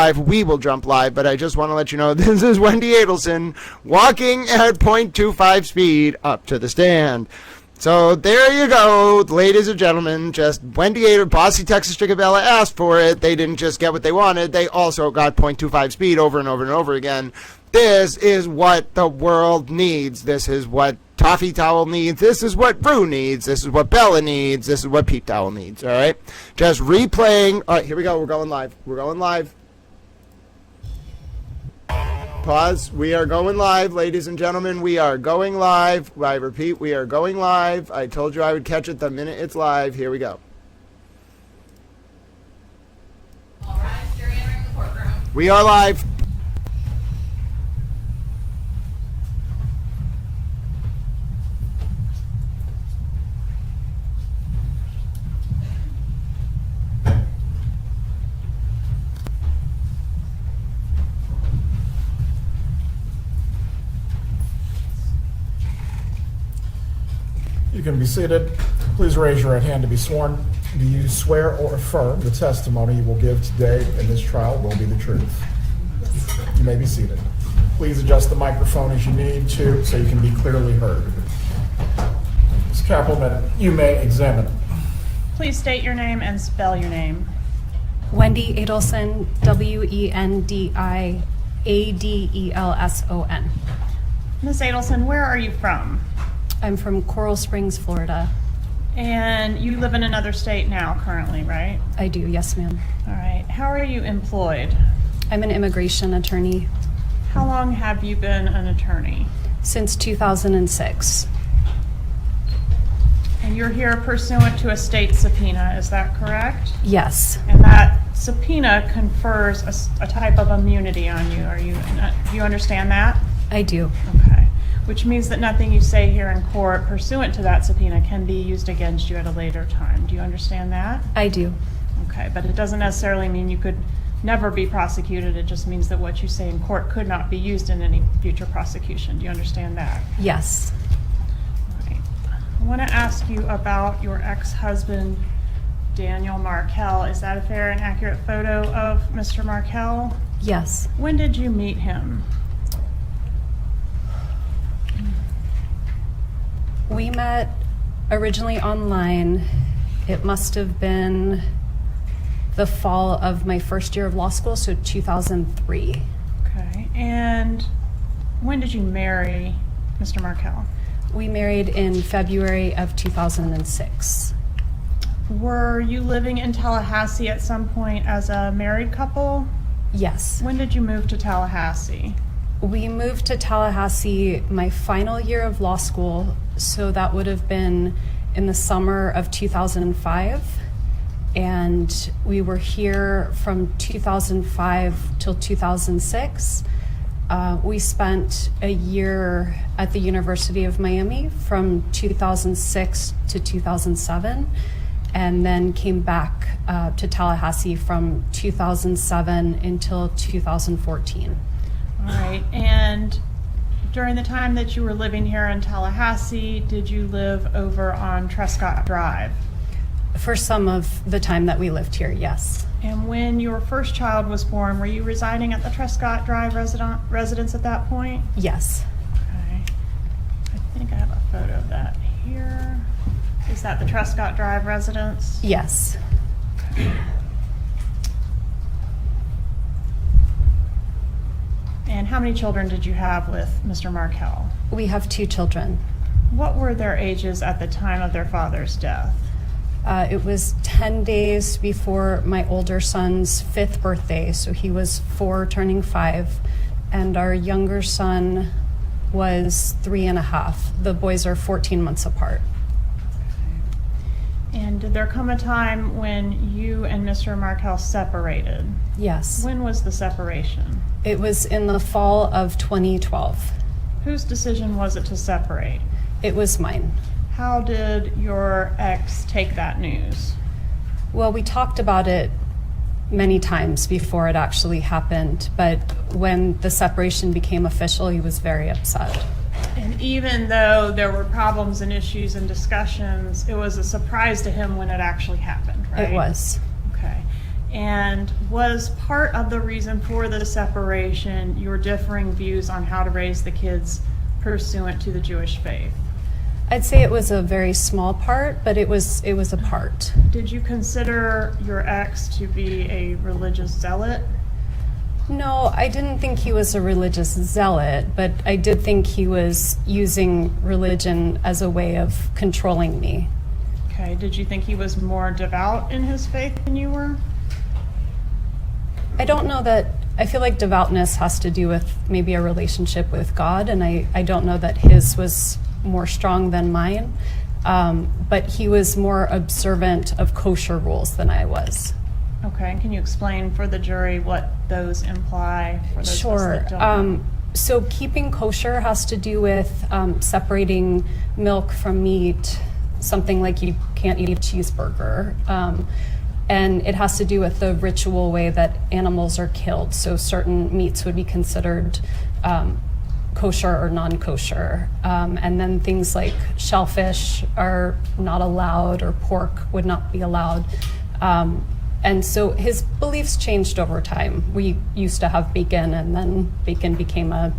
live, we will jump live, but I just want to let you know this is Wendi Adelson walking at .25 speed up to the stand. So there you go, ladies and gentlemen. Just Wendi Adelson, Bossy Texas Chickabella asked for it. They didn't just get what they wanted. They also got .25 speed over and over and over again. This is what the world needs. This is what Toffee Towel needs. This is what Brew needs. This is what Bella needs. This is what Peep Towel needs. All right? Just replaying. All right, here we go. We're going live. We're going live. Pause. We are going live, ladies and gentlemen. We are going live. I repeat, we are going live. I told you I would catch it the minute it's live. Here we go. All right, you're entering the courtroom. We are live. You can be seated. Please raise your right hand to be sworn. Do you swear or affirm the testimony you will give today in this trial will be the truth? Yes. You may be seated. Please adjust the microphone as you need to so you can be clearly heard. Ms. Kappelman, you may examine. Please state your name and spell your name. Wendi Adelson, Wendiadelson. Ms. Adelson, where are you from? I'm from Coral Springs, Florida. And you live in another state now currently, right? I do, yes ma'am. All right. How are you employed? I'm an immigration attorney. How long have you been an attorney? Since 2006. And you're here pursuant to a state subpoena, is that correct? Yes. And that subpoena confers a type of immunity on you. Do you understand that? I do. Okay. Which means that nothing you say here in court pursuant to that subpoena can be used against you at a later time. Do you understand that? I do. Okay, but it doesn't necessarily mean you could never be prosecuted. It just means that what you say in court could not be used in any future prosecution. Do you understand that? Yes. All right. I want to ask you about your ex-husband, Daniel Markel. Is that a fair and accurate photo of Mr. Markel? Yes. When did you meet him? We met originally online. It must have been the fall of my first year of law school, so 2003. Okay. And when did you marry Mr. Markel? We married in February of 2006. Were you living in Tallahassee at some point as a married couple? Yes. When did you move to Tallahassee? We moved to Tallahassee my final year of law school, so that would have been in the summer of 2005. And we were here from 2005 till 2006. We spent a year at the University of Miami from 2006 to 2007, and then came back to Tallahassee from 2007 until 2014. All right. And during the time that you were living here in Tallahassee, did you live over on Trescott Drive? For some of the time that we lived here, yes. And when your first child was born, were you residing at the Trescott Drive residence at that point? Yes. Okay. I think I have a photo of that here. Is that the Trescott Drive residence? Yes. Okay. And how many children did you have with Mr. Markel? We have 2 children. What were their ages at the time of their father's death? It was 10 days before my older son's 5th birthday, so he was 4 turning 5, and our younger son was 3.5. The boys are 14 months apart. And did there come a time when you and Mr. Markel separated? Yes. When was the separation? It was in the fall of 2012. Whose decision was it to separate? It was mine. How did your ex take that news? Well, we talked about it many times before it actually happened, but when the separation became official, he was very upset. And even though there were problems and issues and discussions, it was a surprise to him when it actually happened, right? It was. Okay. And was part of the reason for the separation your differing views on how to raise the kids pursuant to the Jewish faith? I'd say it was a very small part, but it was a part. Did you consider your ex to be a religious zealot? No, I didn't think he was a religious zealot, but I did think he was using religion as a way of controlling me. Okay, did you think he was more devout in his faith than you were? I don't know that, I feel like devoutness has to do with maybe a relationship with God, and I don't know that his was more strong than mine, but he was more observant of kosher rules than I was. Okay, and can you explain for the jury what those imply for those of us Sure. that don't know? So keeping kosher has to do with separating milk from meat, something like you can't eat a cheeseburger. And it has to do with the ritual way that animals are killed. So certain meats would be considered kosher or non-kosher. And then things like shellfish are not allowed, or pork would not be allowed. And so his beliefs changed over time. We used to have bacon, and then bacon became a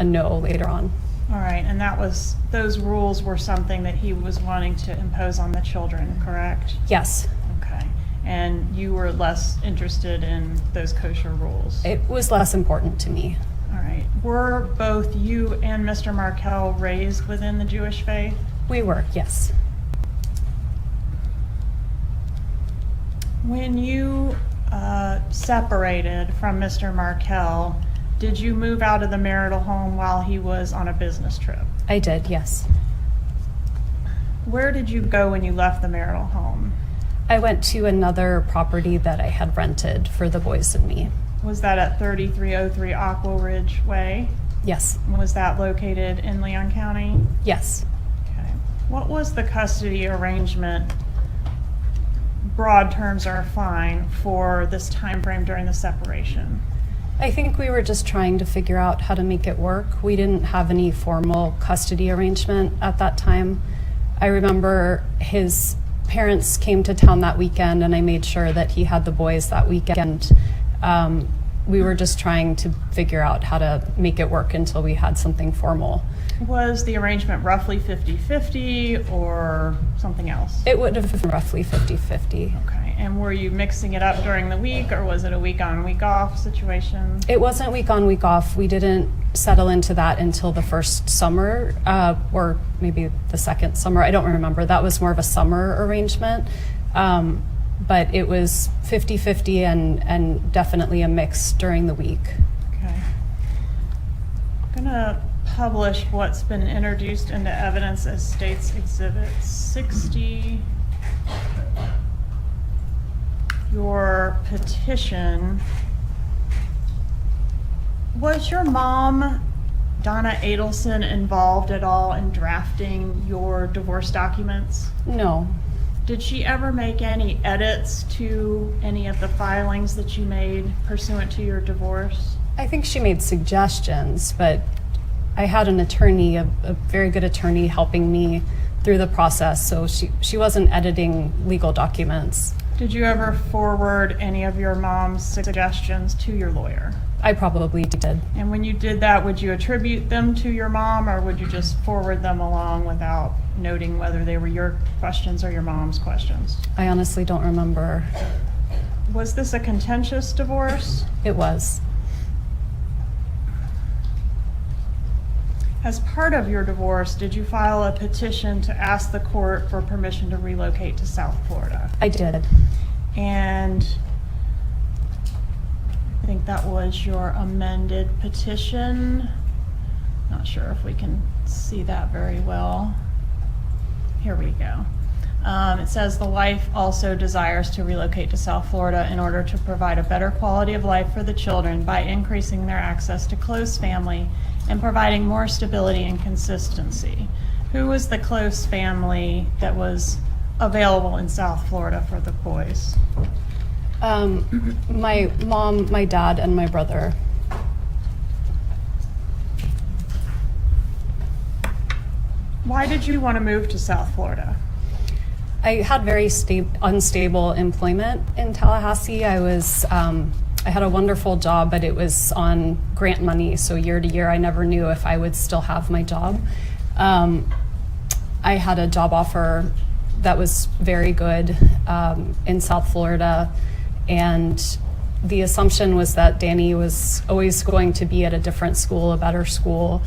no later on. All right, and those rules were something that he was wanting to impose on the children, correct? Yes, Okay, and you were less interested in those kosher rules? it was less important to me. All right, were both you and Mr. Markel raised within the Jewish faith? We were, yes. When you separated from Mr. Markel, did you move out of the marital home while he was on a business trip? I did, yes. Where did you go when you left the marital home? I went to another property that I had rented for the boys and me. Was that at 3303 Aqua Ridge Way? Yes, Was that located in Leon County? yes. Okay. What was the custody arrangement? Broad terms are fine for this time frame during the separation. I think we were just trying to figure out how to make it work. We didn't have any formal custody arrangement at that time. I remember his parents came to town that weekend, and I made sure that he had the boys that weekend. We were just trying to figure out how to make it work until we had something formal. Was the arrangement roughly 50-50 or something else? It would have been roughly 50-50. Okay, and were you mixing it up during the week, or was it a week on, week off situation? It wasn't week on, week off. We didn't settle into that until the first summer, or maybe the second summer. I don't remember. That was more of a summer arrangement. But it was 50-50 and definitely a mix during the week. Okay. I'm gonna publish what's been introduced into evidence as State's Exhibit 60. Your petition. Was your mom, Donna Adelson, involved at all in drafting your divorce documents? No, Did she ever make any edits to any of the filings that you made pursuant to your divorce? I think she made suggestions, but I had an attorney, a very good attorney, helping me through the process, so she wasn't editing legal documents. Did you ever forward any of your mom's suggestions to your lawyer? I probably did. And when you did that, would you attribute them to your mom, or would you just forward them along without noting whether they were your questions or your mom's questions? I honestly don't remember. Was this a contentious divorce? It was. As part of your divorce, did you file a petition to ask the court for permission to relocate to South Florida? I did. And I think that was your amended petition. Not sure if we can see that very well. Here we go. It says the wife also desires to relocate to South Florida in order to provide a better quality of life for the children by increasing their access to close family and providing more stability and consistency. Who was the close family that was available in South Florida for the boys? My mom, my dad, and my brother. Why did you want to move to South Florida? I had very unstable employment in Tallahassee. I had a wonderful job, but it was on grant money, so year to year I never knew if I would still have my job. I had a job offer that was very good in South Florida, and the assumption was that Danny was always going to be at a different school, a better school.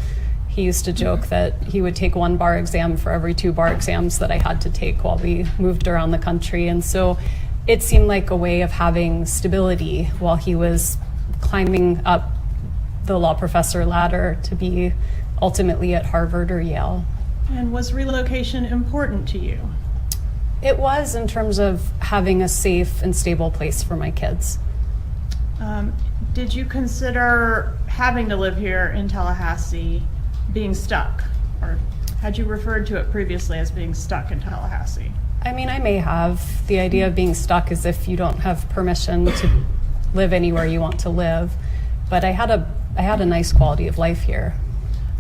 He used to joke that he would take one bar exam for every 2 bar exams that I had to take while we moved around the country. And so it seemed like a way of having stability while he was climbing up the law professor ladder to be ultimately at Harvard or Yale. And was relocation important to you? It was, in terms of having a safe and stable place for my kids. Did you consider having to live here in Tallahassee being stuck? Or had you referred to it previously as being stuck in Tallahassee? I mean, I may have. The idea of being stuck is if you don't have permission to live anywhere you want to live. But I had a nice quality of life here.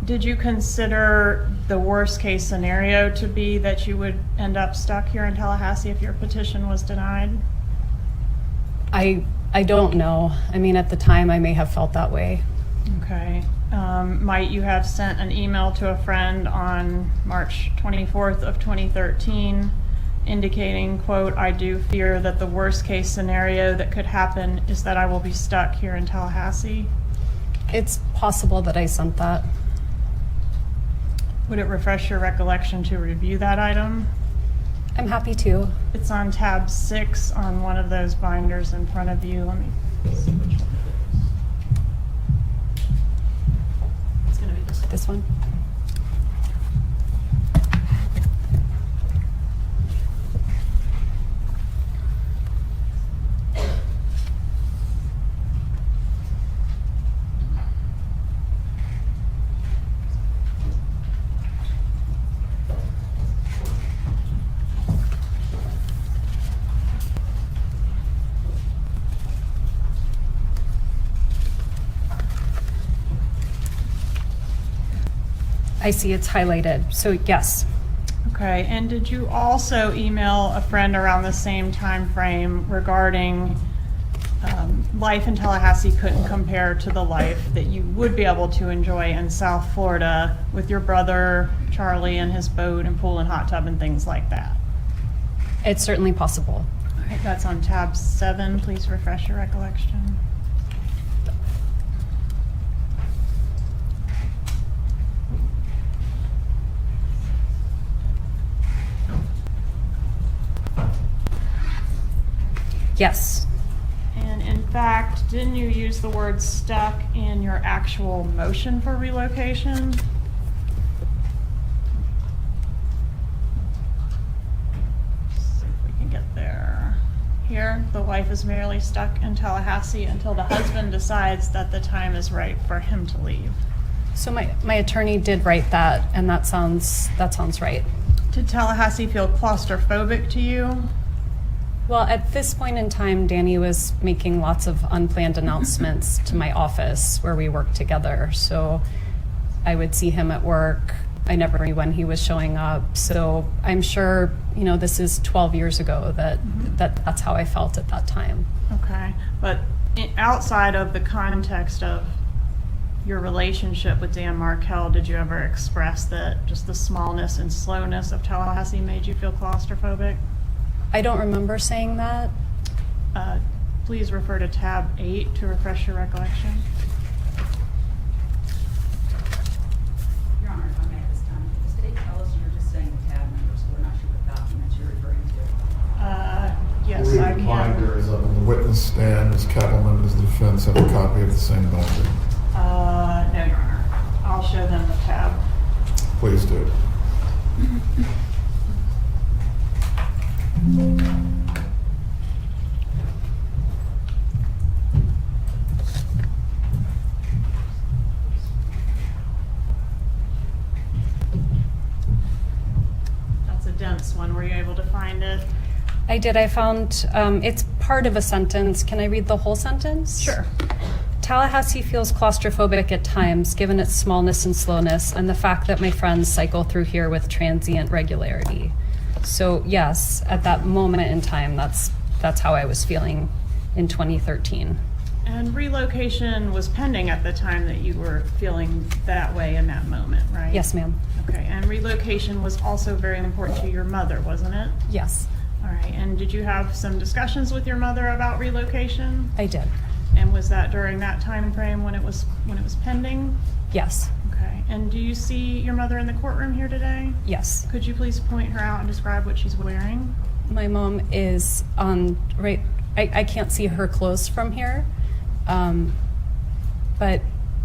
Did you consider the worst case scenario to be that you would end up stuck here in Tallahassee if your petition was denied? I don't know. I mean, at the time, I may have felt that way. Okay. Might you have sent an email to a friend on March 24th of 2013 indicating, quote, "I do fear that the worst case scenario that could happen is that I will be stuck here in Tallahassee"? It's possible that I sent that. Would it refresh your recollection to review that item? I'm happy to. It's on tab 6 on one of those binders in front of you. Let me see which one it is. It's going to be This one? I see it's highlighted, so yes. Okay, and did you also email a friend around the same time frame regarding life in Tallahassee couldn't compare to the life that you would be able to enjoy in South Florida with your brother Charlie and his boat and pool and hot tub and things like that? It's certainly possible. All right, that's on tab 7. Please refresh your recollection. Yes. And in fact, didn't you use the word stuck in your actual motion for relocation? Let's see if we can get there. Here, the wife is merely stuck in Tallahassee until the husband decides that the time is right for him to leave. So my attorney did write that, and that sounds right. Did Tallahassee feel claustrophobic to you? Well, at this point in time, Danny was making lots of unplanned announcements to my office where we worked together. So I would see him at work. I never knew when he was showing up. So I'm sure, this is 12 years ago that's how I felt at that time. Okay, but outside of the context of your relationship with Dan Markel, did you ever express that just the smallness and slowness of Tallahassee made you feel claustrophobic? I don't remember saying that. Please refer to tab 8 to refresh your recollection. Your Honor, if I may at this time, does State tell us you're just saying the tab numbers, so we're not sure what documents you're referring to? Yes, Read I the can. binders up on the witness stand. Ms. Kettleman and his defense have a copy of the same binder. No, Your Honor. I'll show them the tab. Please do. That's a dense one. Were you able to find it? I did. I found it's part of a sentence. Can I read the whole sentence? Sure. Tallahassee feels claustrophobic at times, given its smallness and slowness, and the fact that my friends cycle through here with transient regularity. So yes, at that moment in time, that's how I was feeling in 2013. And relocation was pending at the time that you were feeling that way in that moment, right? Yes, ma'am. Okay, and relocation was also very important to your mother, wasn't it? Yes, All right, and did you have some discussions with your mother about relocation? I did. And was that during that time frame when it was pending? Yes, Okay, and do you see your mother in the courtroom here today? yes. Could you please point her out and describe what she's wearing? My mom is on right. I can't see her clothes from here, but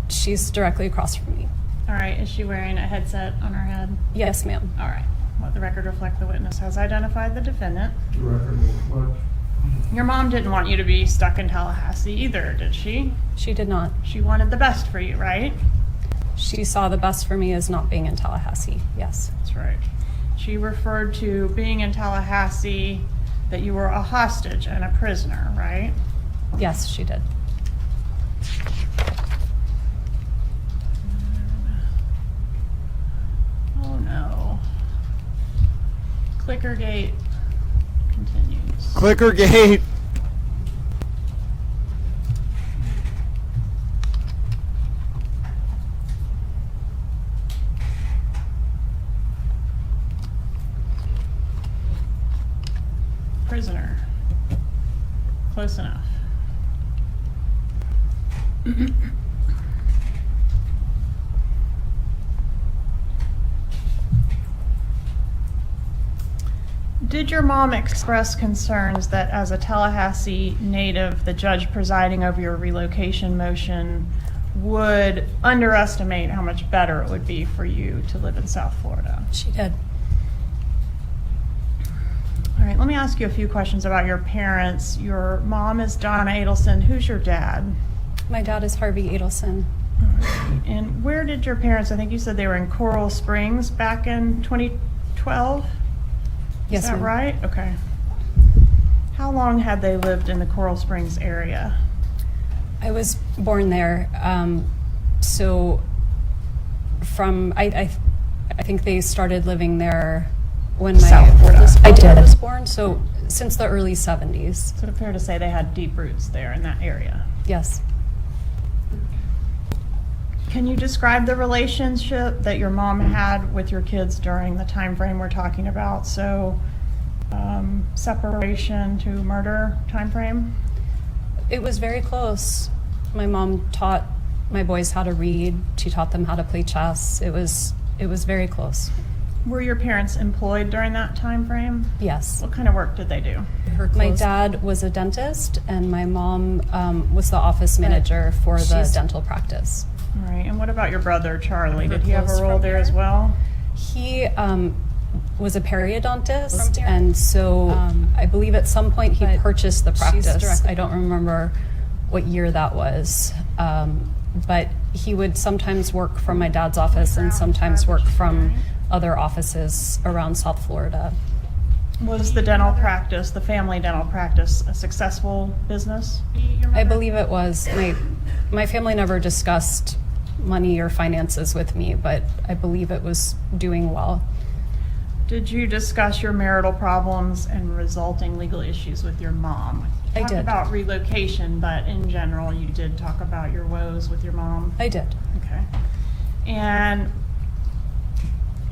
she's directly across from me. All right, is she wearing a headset on her head? Yes, ma'am. All right, let the record reflect the witness has identified the defendant. The record will reflect. Your mom didn't want you to be stuck in Tallahassee either, did she? She did not. She wanted the best for you, right? She saw the best for me as not being in Tallahassee. Yes. That's right. She referred to being in Tallahassee, that you were a hostage and a prisoner, right? Yes, she did. Oh no. Clickergate continues. Clickergate. Prisoner. Close enough. Did your mom express concerns that as a Tallahassee native, the judge presiding over your relocation motion would underestimate how much better it would be for you to live in South Florida? She did. All right, let me ask you a few questions about your parents. Your mom is Donna Adelson. Who's your dad? My dad is Harvey Adelson. And where did your parents, I think you said they were in Coral Springs back in 2012? Yes, Is that ma'am. right? Okay. How long had they lived in the Coral Springs area? I was born there, so from I think they started living there when my South Florida. oldest brother was born. So since the early 70s. Is it fair to say they had deep roots there in that area? Yes. Can you describe the relationship that your mom had with your kids during the time frame we're talking about? So, separation to murder time frame? It was very close. My mom taught my boys how to read. She taught them how to play chess. It was very close. Were your parents employed during that time frame? Yes. What kind of work did they do? My dad was a dentist, and my mom was the office manager for the dental practice. All right, and what about your brother, Charlie? Did he have a role there as well? He was a periodontist, and so I believe at some point he purchased the practice. I don't remember what year that was, but he would sometimes work from my dad's office and sometimes work from other offices around South Florida. Was the dental practice, the family dental practice, a successful business? I believe it was. My family never discussed money or finances with me, but I believe it was doing well. Did you discuss your marital problems and resulting legal issues with your mom? I Talked did. about relocation, but in general, you did talk about your woes with your mom? I did. Okay. And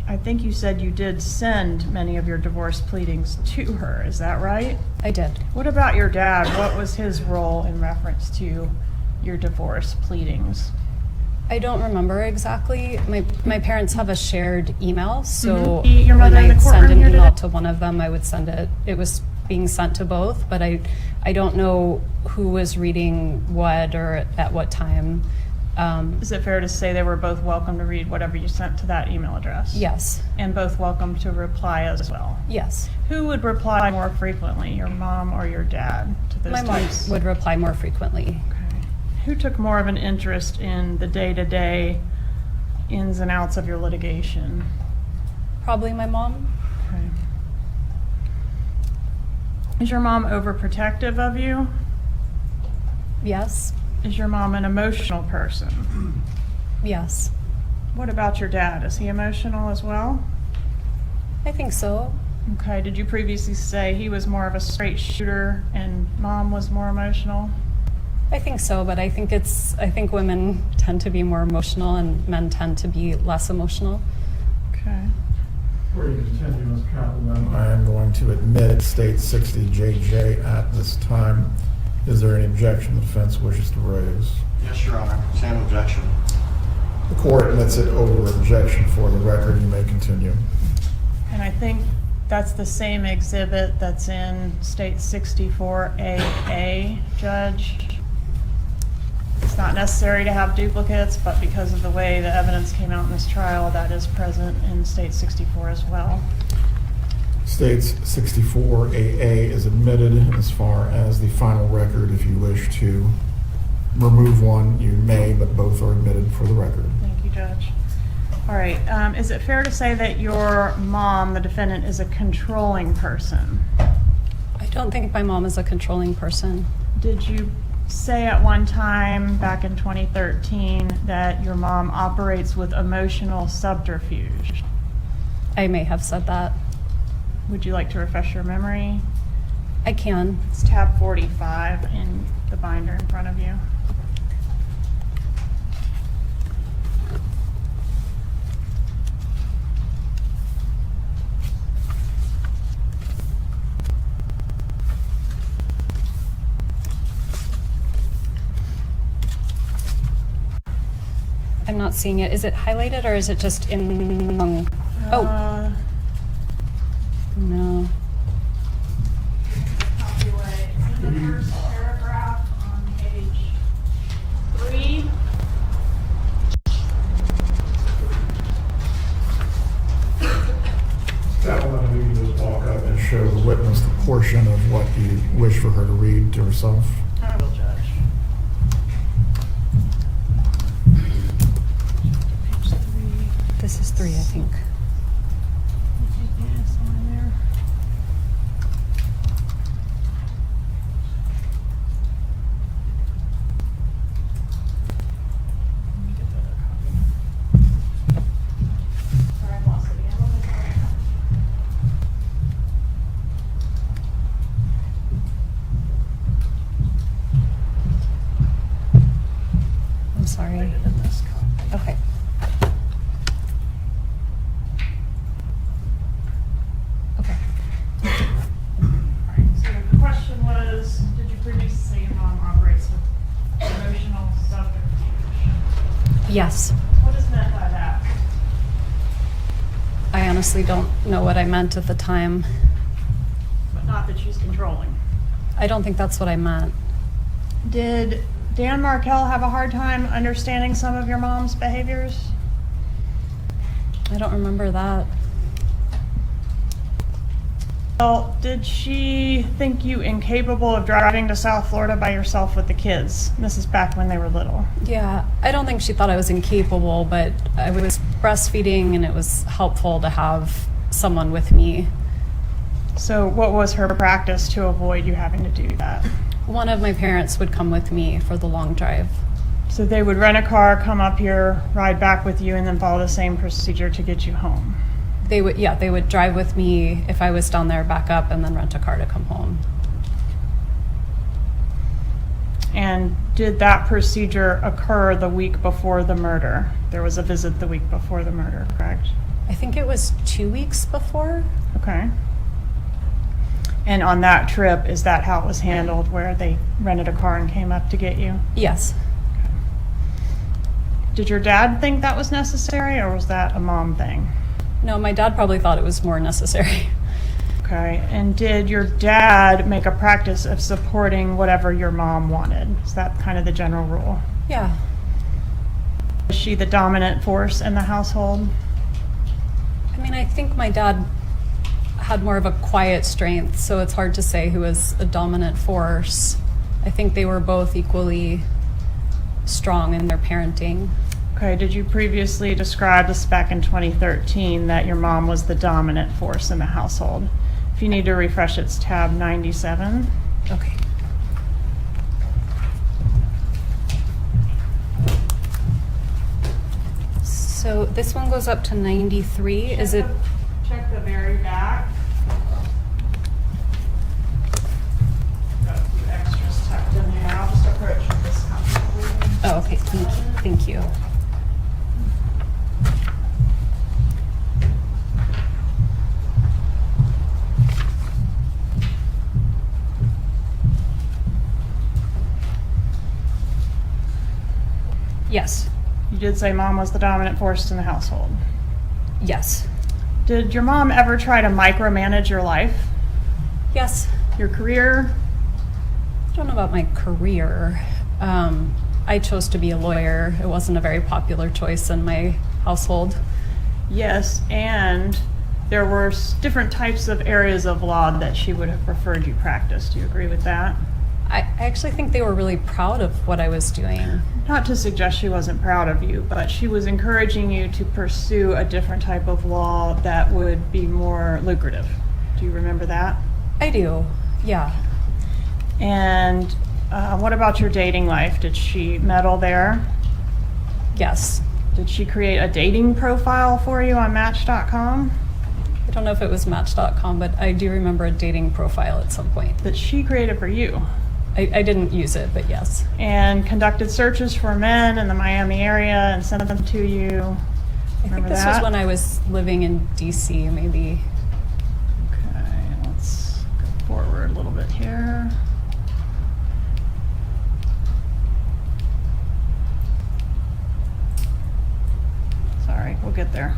I think you said you did send many of your divorce pleadings to her. Is that right? I did. What about your dad? What was his role in reference to your divorce pleadings? I don't remember exactly. My parents have a shared email, so Your mother when in the I'd send courtroom an here email today? to one of them, I would send it. It was being sent to both, but I don't know who was reading what or at what time. Is it fair to say they were both welcome to read whatever you sent to that email address? Yes. And both welcome to reply as well? Yes. Who would reply more frequently, your mom or your dad, to those My mom types? would reply more frequently. Okay. Who took more of an interest in the day-to-day ins and outs of your litigation? Probably my mom. Okay. Is your mom overprotective of you? Yes. Is your mom an emotional person? Yes. What about your dad? Is he emotional as well? I think so. Okay, did you previously say he was more of a straight shooter and mom was more emotional? I think so, but I think women tend to be more emotional and men tend to be less emotional. Okay. Before you continue, Ms. Kaplan, I am going to admit State 60 JJ at this time. Is there any objection the defense wishes to raise? Yes, Your Honor. Same objection. The court admits it over objection. For the record, you may continue. And I think that's the same exhibit that's in State 64AA, Judge. It's not necessary to have duplicates, but because of the way the evidence came out in this trial, that is present in State 64 as well. States 64AA is admitted. As far as the final record, if you wish to remove one, you may, but both are admitted for the record. Thank you, Judge. All right, is it fair to say that your mom, the defendant, is a controlling person? I don't think my mom is a controlling person. Did you say at one time back in 2013 that your mom operates with emotional subterfuge? I may have said that. Would you like to refresh your memory? I can. It's tab 45 in the binder in front of you. I'm not seeing it. Is it highlighted or is it just in? Oh, no. Copyright. It's in the first paragraph on page 3. That one, I need to just walk up and show the witness the portion of what you wish for her to read to herself. I will, Judge. Page 3. This is 3, I think. Yeah, somewhere there. Let me get the other copy. Sorry, I've lost it again. I'm sorry. Right in this copy. Okay. Okay. Alright, so the question was, did you previously say your mom operates with emotional subterfuge? Yes. What is meant by that? I honestly don't know what I meant at the time. But not that she's controlling. I don't think that's what I meant. Did Dan Markel have a hard time understanding some of your mom's behaviors? I don't remember that. Well, did she think you incapable of driving to South Florida by yourself with the kids? This is back when they were little. Yeah, I don't think she thought I was incapable, but I was breastfeeding and it was helpful to have someone with me. So what was her practice to avoid you having to do that? One of my parents would come with me for the long drive. So they would rent a car, come up here, ride back with you, and then follow the same procedure to get you home. They would drive with me if I was down there, back up, and then rent a car to come home. And did that procedure occur the week before the murder? There was a visit the week before the murder, correct? I think it was 2 weeks before. Okay. And on that trip, is that how it was handled, where they rented a car and came up to get you? Yes. Did your dad think that was necessary, or was that a mom thing? No, my dad probably thought it was more necessary. Okay. And did your dad make a practice of supporting whatever your mom wanted? Is that kind of the general rule? Yeah. Was she the dominant force in the household? I mean, I think my dad had more of a quiet strength, so it's hard to say who was a dominant force. I think they were both equally strong in their parenting. Okay, did you previously describe this back in 2013 that your mom was the dominant force in the household? If you need to refresh, it's tab 97. Okay. So this one goes up to 93. Is it? Check the very back. Oh, okay, thank you. Yes, You did say mom was the dominant force in the household. yes, Did your mom ever try to micromanage your life, yes. your career? I don't know about my career. I chose to be a lawyer. It wasn't a very popular choice in my household. Yes, and there were different types of areas of law that she would have preferred you practice. Do you agree with that? I actually think they were really proud of what I was doing. Not to suggest she wasn't proud of you, but she was encouraging you to pursue a different type of law that would be more lucrative. Do you remember that? I do, yeah. And what about your dating life? Did she meddle there? Yes. Did she create a dating profile for you on Match.com? I don't know if it was Match.com, but I do remember a dating profile at some point. That she created for you? I didn't use it, but yes. And conducted searches for men in the Miami area and sent them to you? I think this was when I was living in DC, maybe. Okay, let's go forward a little bit here. Sorry, we'll get there.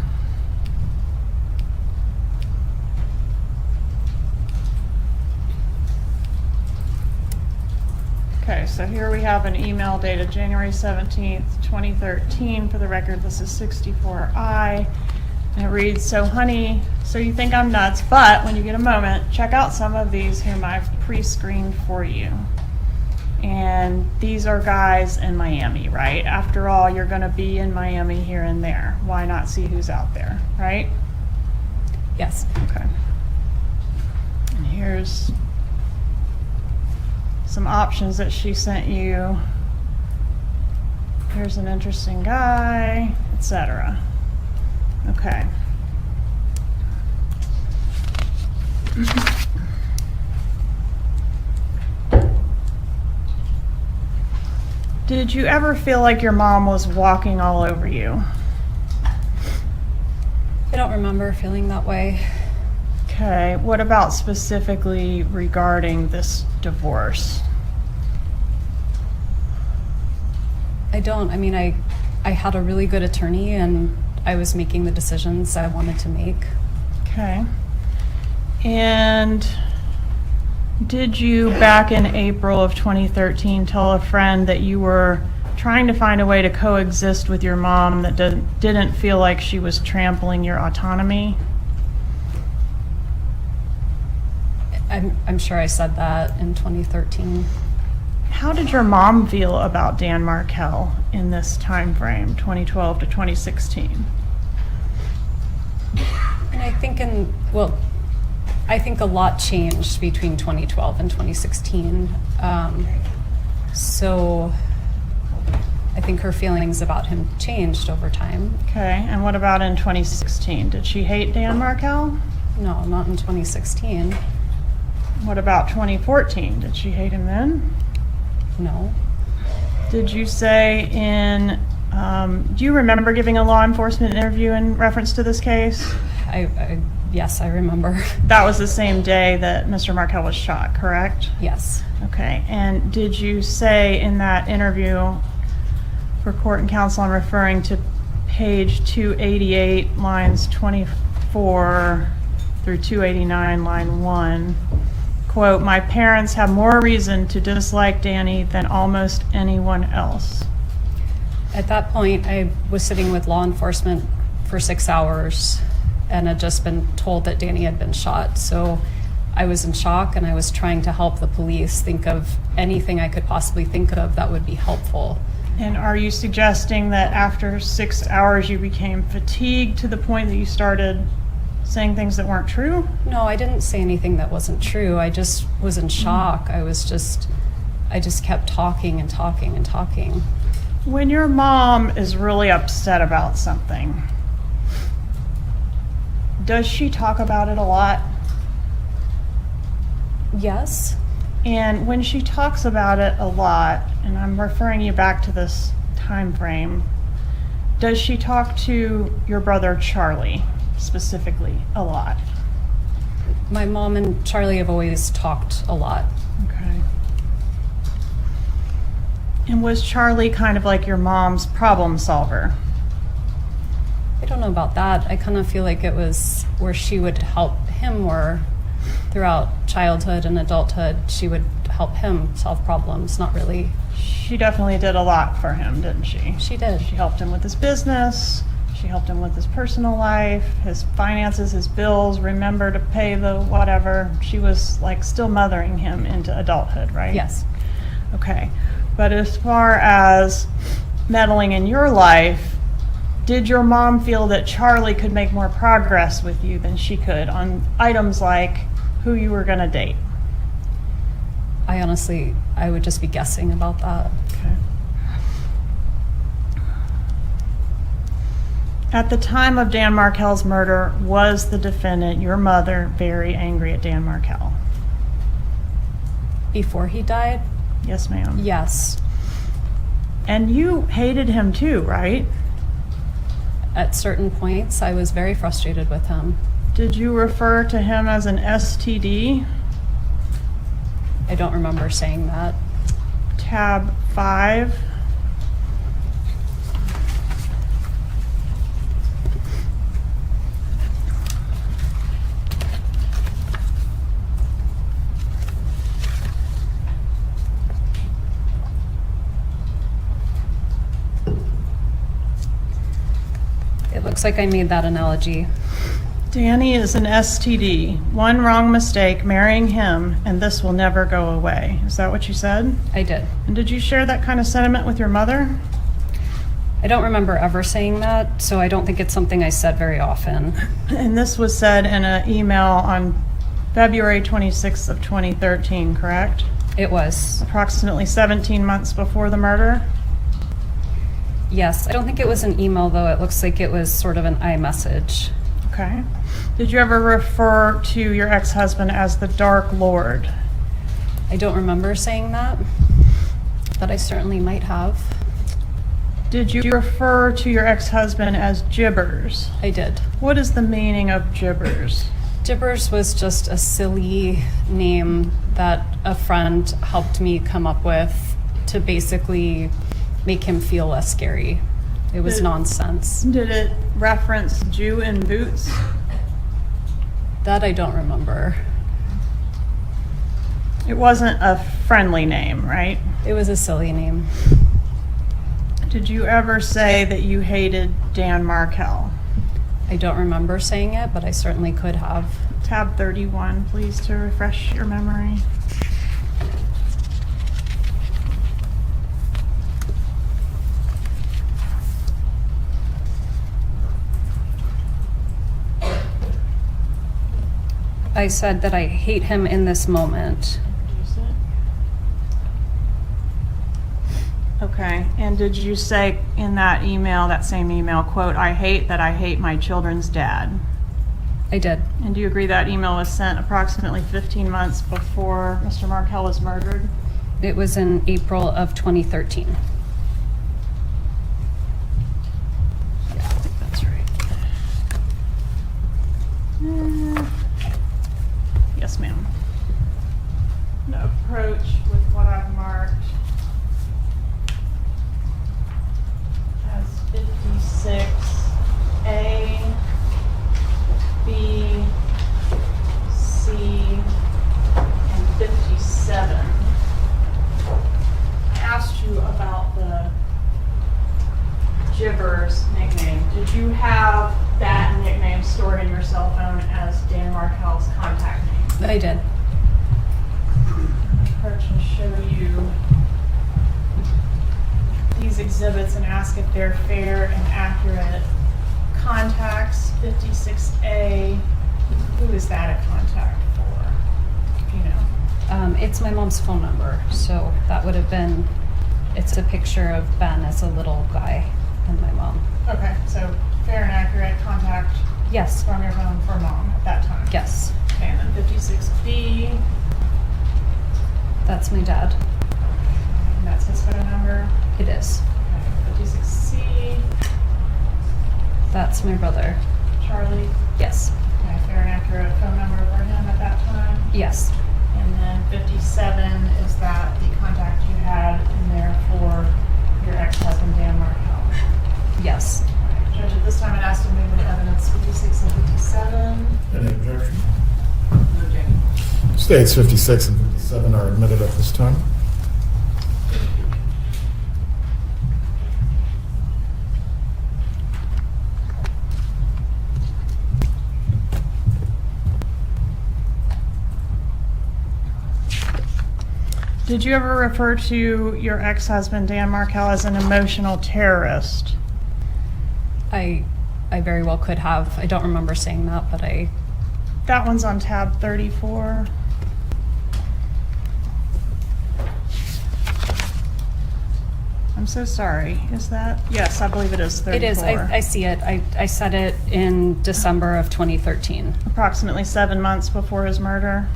Okay, so here we have an email dated January 17th, 2013. For the record, this is 64I. And it reads, "So honey, so you think I'm nuts, but when you get a moment, check out some of these whom I've pre-screened for you." And these are guys in Miami, right? After all, you're going to be in Miami here and there. Why not see who's out there, right? Yes. Okay. And here's some options that she sent you. Here's an interesting guy, etc. Okay. Did you ever feel like your mom was walking all over you? I don't remember feeling that way. Okay, what about specifically regarding this divorce? I don't. I mean, I had a really good attorney and I was making the decisions I wanted to make. Okay. And did you, back in April of 2013, tell a friend that you were trying to find a way to coexist with your mom that didn't feel like she was trampling your autonomy? I'm sure I said that in 2013. How did your mom feel about Dan Markel in this time frame, 2012 to 2016? And I think I think a lot changed between 2012 and 2016. So I think her feelings about him changed over time. Okay, and what about in 2016? Did she hate Dan Markel? No, not in 2016. What about 2014? Did she hate him then? No. Did you say do you remember giving a law enforcement interview in reference to this case? Yes, I remember. That was the same day that Mr. Markel was shot, correct? Yes. Okay, and did you say in that interview, for court and counsel, I'm referring to page 288, lines 24 through 289, line 1, quote, "My parents have more reason to dislike Danny than almost anyone else"? At that point, I was sitting with law enforcement for 6 hours and had just been told that Danny had been shot. So I was in shock and I was trying to help the police think of anything I could possibly think of that would be helpful. And are you suggesting that after 6 hours you became fatigued to the point that you started saying things that weren't true? No, I didn't say anything that wasn't true. I just was in shock. I just kept talking and talking and talking. When your mom is really upset about something, does she talk about it a lot? Yes. And when she talks about it a lot, and I'm referring you back to this time frame, does she talk to your brother Charlie specifically a lot? My mom and Charlie have always talked a lot. Okay. And was Charlie kind of like your mom's problem solver? I don't know about that. I kind of feel like it was where she would help him more throughout childhood and adulthood. She would help him solve problems, not really. She definitely did a lot for him, didn't she? She did. She helped him with his business. She helped him with his personal life, his finances, his bills, remember to pay the whatever. She was like still mothering him into adulthood, right? Yes. Okay. But as far as meddling in your life, did your mom feel that Charlie could make more progress with you than she could on items like who you were going to date? I would just be guessing about that. Okay. At the time of Dan Markel's murder, was the defendant, your mother, very angry at Dan Markel? Before he died? Yes, ma'am. Yes. And you hated him too, right? At certain points, I was very frustrated with him. Did you refer to him as an STD? I don't remember saying that. Tab 5. It looks like I made that analogy. Danny is an STD. One wrong mistake, marrying him, and this will never go away. Is that what you said? I did. And did you share that kind of sentiment with your mother? I don't remember ever saying that, so I don't think it's something I said very often. And this was said in an email on February 26th of 2013, correct? It was. Approximately 17 months before the murder? Yes. I don't think it was an email, though. It looks like it was sort of an iMessage. Okay. Did you ever refer to your ex-husband as the Dark Lord? I don't remember saying that, but I certainly might have. Did you refer to your ex-husband as Gibbers? I did. What is the meaning of Gibbers? Gibbers was just a silly name that a friend helped me come up with to basically make him feel less scary. It was nonsense. Did it reference Jew in boots? That I don't remember. It wasn't a friendly name, right? It was a silly name. Did you ever say that you hated Dan Markel? I don't remember saying it, but I certainly could have. Tab 31, please, to refresh your memory. I said that I hate him in this moment. Okay, and did you say in that email, that same email, quote, I hate that I hate my children's dad? I did. And do you agree that email was sent approximately 15 months before Mr. Markel was murdered? It was in April of 2013. Yeah, I think that's right. Yes, ma'am. The approach with what I've marked as 56A, B, C, and 57. I asked you about the Gibbers nickname. Did you have that nickname stored in your cell phone as Dan Markel's contact name? I did. Approach and show you these exhibits and ask if they're fair and accurate. Contacts, 56A. Who is that a contact for? You know. It's my mom's phone number, so that would have been, it's a picture of Ben as a little guy and my mom. Okay, so fair and accurate contact Yes. from your phone for mom at that time. Yes. Okay, and then 56B, That's my dad. and that's his phone number. It is. Okay, 56C. That's my brother. Charlie. Yes. Okay, fair and accurate phone number for him at that time. Yes. And then 57 is that the contact you had in there for your ex-husband, Dan Markel. Yes. Judge, at this time, I'd ask to move into evidence 56 and 57. Any objection? No objection. States 56 and 57 are admitted at this time. Did you ever refer to your ex-husband, Dan Markel, as an emotional terrorist? I very well could have. I don't remember saying that, but I. That one's on tab 34. I'm so sorry. Is that? Yes, I believe it is 34. It is. I see it. I said it in December of 2013. Approximately 7 months before his murder.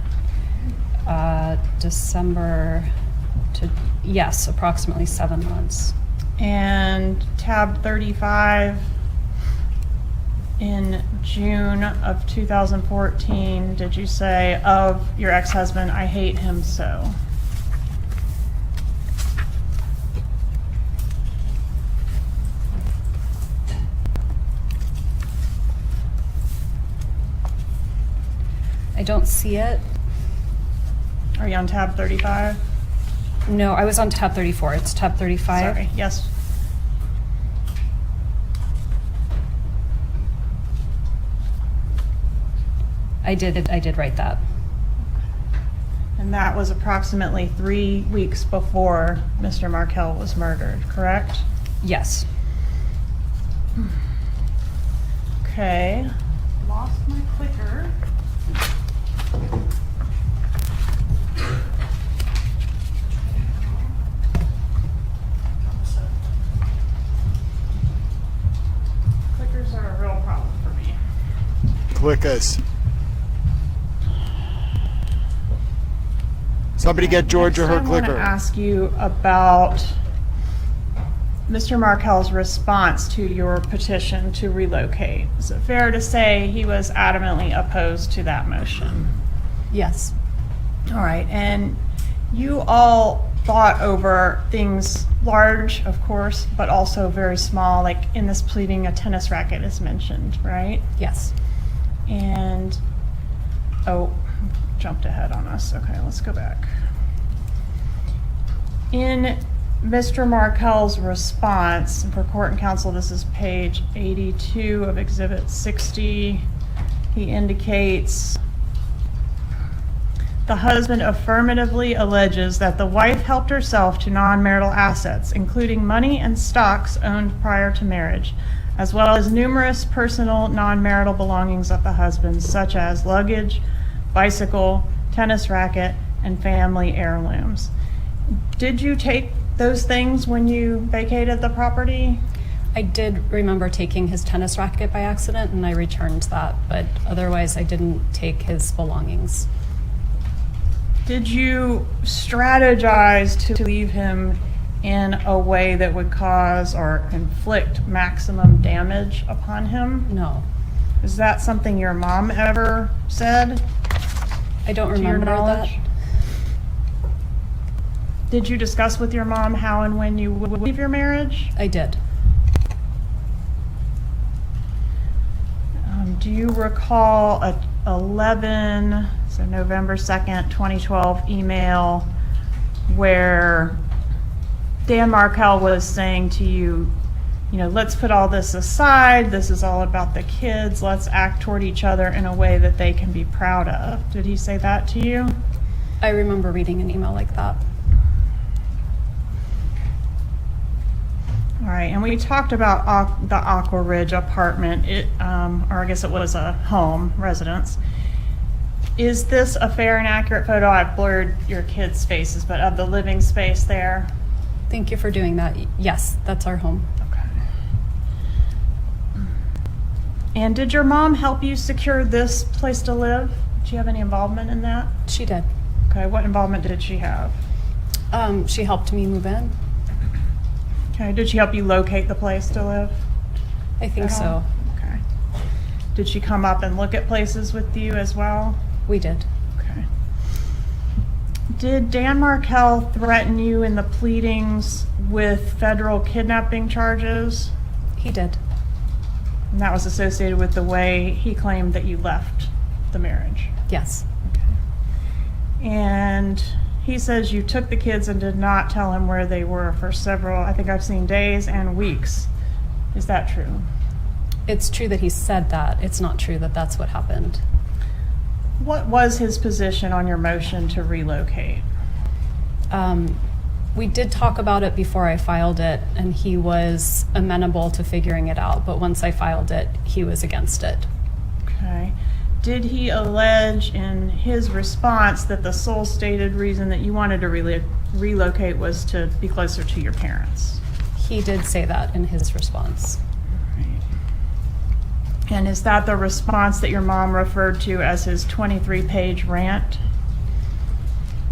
December to, yes, approximately 7 months. And tab 35, in June of 2014, did you say of your ex-husband, I hate him so? I don't see it. Are you on tab 35? No, I was on tab 34. It's tab 35. Sorry, yes. I did write that. And that was approximately 3 weeks before Mr. Markel was murdered, correct? Yes. Okay. Lost my clicker. Clickers are a real problem for me. Click us. Somebody get Georgia her Next, I want clicker. to ask you about Mr. Markel's response to your petition to relocate. Is it fair to say he was adamantly opposed to that motion? Yes. All right, and you all fought over things large, of course, but also very small, like in this pleading, a tennis racket is mentioned, right? Yes. And, oh, jumped ahead on us. Okay, let's go back. In Mr. Markel's response, and for court and counsel, this is page 82 of Exhibit 60. He indicates the husband affirmatively alleges that the wife helped herself to non-marital assets, including money and stocks owned prior to marriage, as well as numerous personal non-marital belongings of the husband, such as luggage, bicycle, tennis racket, and family heirlooms. Did you take those things when you vacated the property? I did remember taking his tennis racket by accident, and I returned that, but otherwise I didn't take his belongings. Did you strategize to leave him in a way that would cause or inflict maximum damage upon him? No. Is that something your mom ever said? I don't To your remember that. knowledge? Did you discuss with your mom how and when you would leave your marriage? I did. Do you recall a November 2nd, 2012 email where Dan Markel was saying to you, let's put all this aside. This is all about the kids. Let's act toward each other in a way that they can be proud of. Did he say that to you? I remember reading an email like that. All right, and we talked about the Aqua Ridge apartment, or I guess it was a home, residence. Is this a fair and accurate photo? I've blurred your kids' faces, but of the living space there? Thank you for doing that. Yes, that's our home. Okay. And did your mom help you secure this place to live? Did she have any involvement in that? She did. Okay, what involvement did she have? She helped me move in. Okay, did she help you locate the place to live? I think at so. all? Okay. Did she come up and look at places with you as well? We did. Okay. Did Dan Markel threaten you in the pleadings with federal kidnapping charges? He did. And that was associated with the way he claimed that you left the marriage? Yes. And he says you took the kids and did not tell him where they were for several, I think I've seen days and weeks. Is that true? It's true that he said that. It's not true that that's what happened. What was his position on your motion to relocate? We did talk about it before I filed it, and he was amenable to figuring it out. But once I filed it, he was against it. Okay. Did he allege in his response that the sole stated reason that you wanted to relocate was to be closer to your parents? He did say that in his response. And is that the response that your mom referred to as his 23-page rant?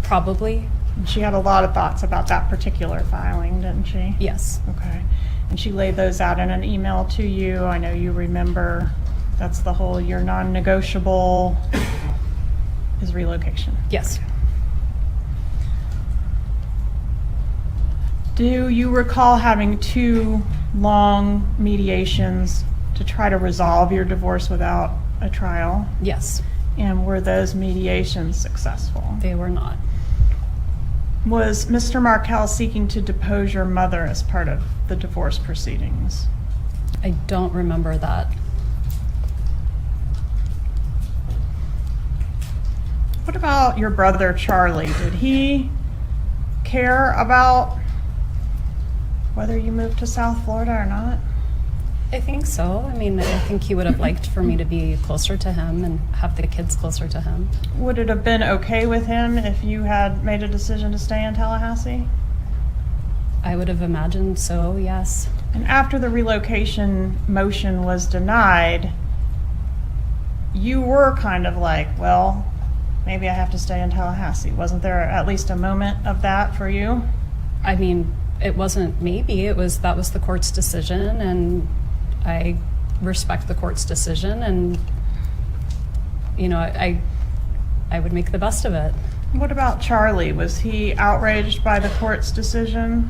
Probably. And she had a lot of thoughts about that particular filing, didn't she? Yes. Okay. And she laid those out in an email to you. I know you remember. That's the whole, your non-negotiable is relocation. Yes. Do you recall having 2 long mediations to try to resolve your divorce without a trial? Yes. And were those mediations successful? They were not. Was Mr. Markel seeking to depose your mother as part of the divorce proceedings? I don't remember that. What about your brother Charlie? Did he care about whether you moved to South Florida or not? I think so. I mean, I think he would have liked for me to be closer to him and have the kids closer to him. Would it have been okay with him if you had made a decision to stay in Tallahassee? I would have imagined so, yes. And after the relocation motion was denied, you were kind of like, well, maybe I have to stay in Tallahassee. Wasn't there at least a moment of that for you? I mean, it wasn't maybe, that was the court's decision, and I respect the court's decision, and you know, I would make the best of it. What about Charlie? Was he outraged by the court's decision?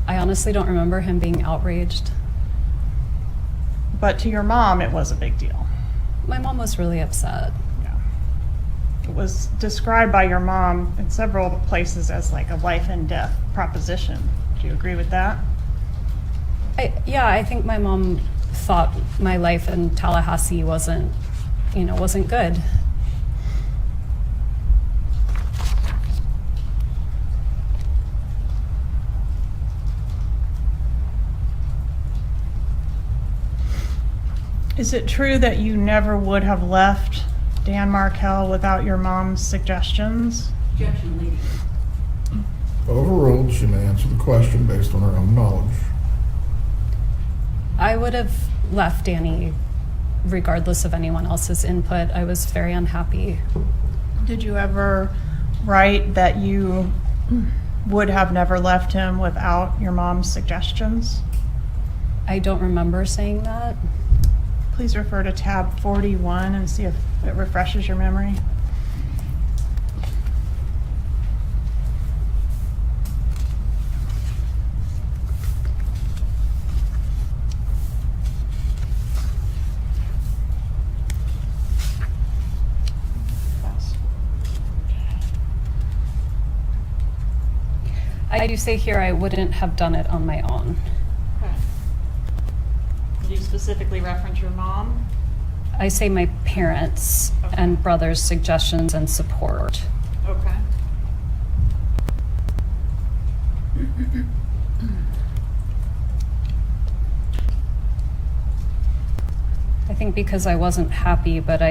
I honestly don't remember him being outraged. But to your mom, it was a big deal. My mom was really upset. Yeah. It was described by your mom in several places as like a life and death proposition. Do you agree with that? I think my mom thought my life in Tallahassee wasn't good. Is it true that you never would have left Dan Markel without your mom's suggestions? Objection, lady. Overruled. She may answer the question based on her own knowledge. I would have left Danny regardless of anyone else's input. I was very unhappy. Did you ever write that you would have never left him without your mom's suggestions? I don't remember saying that. Please refer to tab 41 and see if it refreshes your memory. I do say here I wouldn't have done it on my own. Okay. Did you specifically reference your mom? I say my parents Okay. and brother's suggestions and support. Okay. I think because I wasn't happy, but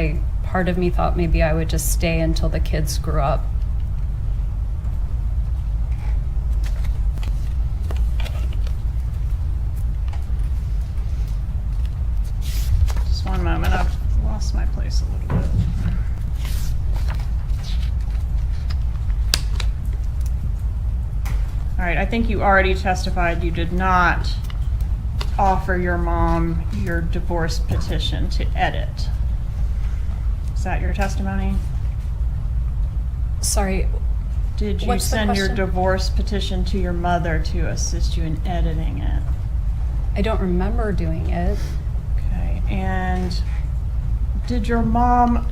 part of me thought maybe I would just stay until the kids grew up. Just one moment, I've lost my place a little bit. All All right, I think you already testified you did not offer your mom your divorce petition to edit. Is that your testimony? Sorry, Did you What's the send your question? divorce petition to your mother to assist you in editing it? I don't remember doing it. Okay, and did your mom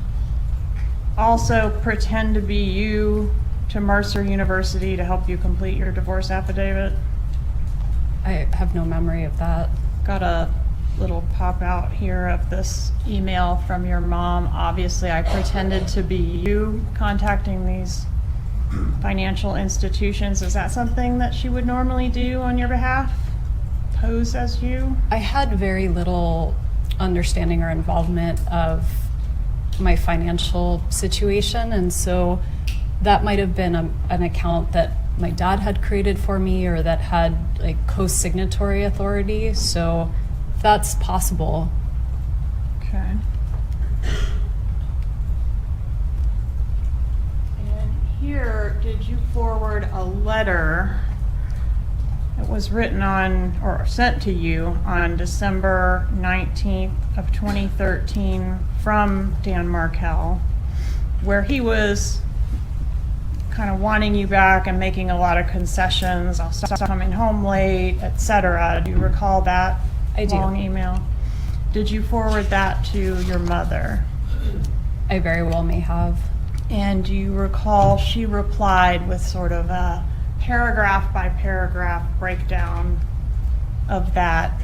also pretend to be you to Mercer University to help you complete your divorce affidavit? I have no memory of that. Got a little pop out here of this email from your mom. Obviously, I pretended to be you contacting these financial institutions. Is that something that she would normally do on your behalf? Pose as you? I had very little understanding or involvement of my financial situation, and so that might have been an account that my dad had created for me or that had like co-signatory authority, so that's possible. Okay. And here, did you forward a letter that was written on or sent to you on December 19th of 2013 from Dan Markel, where he was kind of wanting you back and making a lot of concessions? I'll stop coming home late, etc. Do you recall that I do. long email? Did you forward that to your mother? I very well may have. And do you recall she replied with sort of a paragraph by paragraph breakdown of that,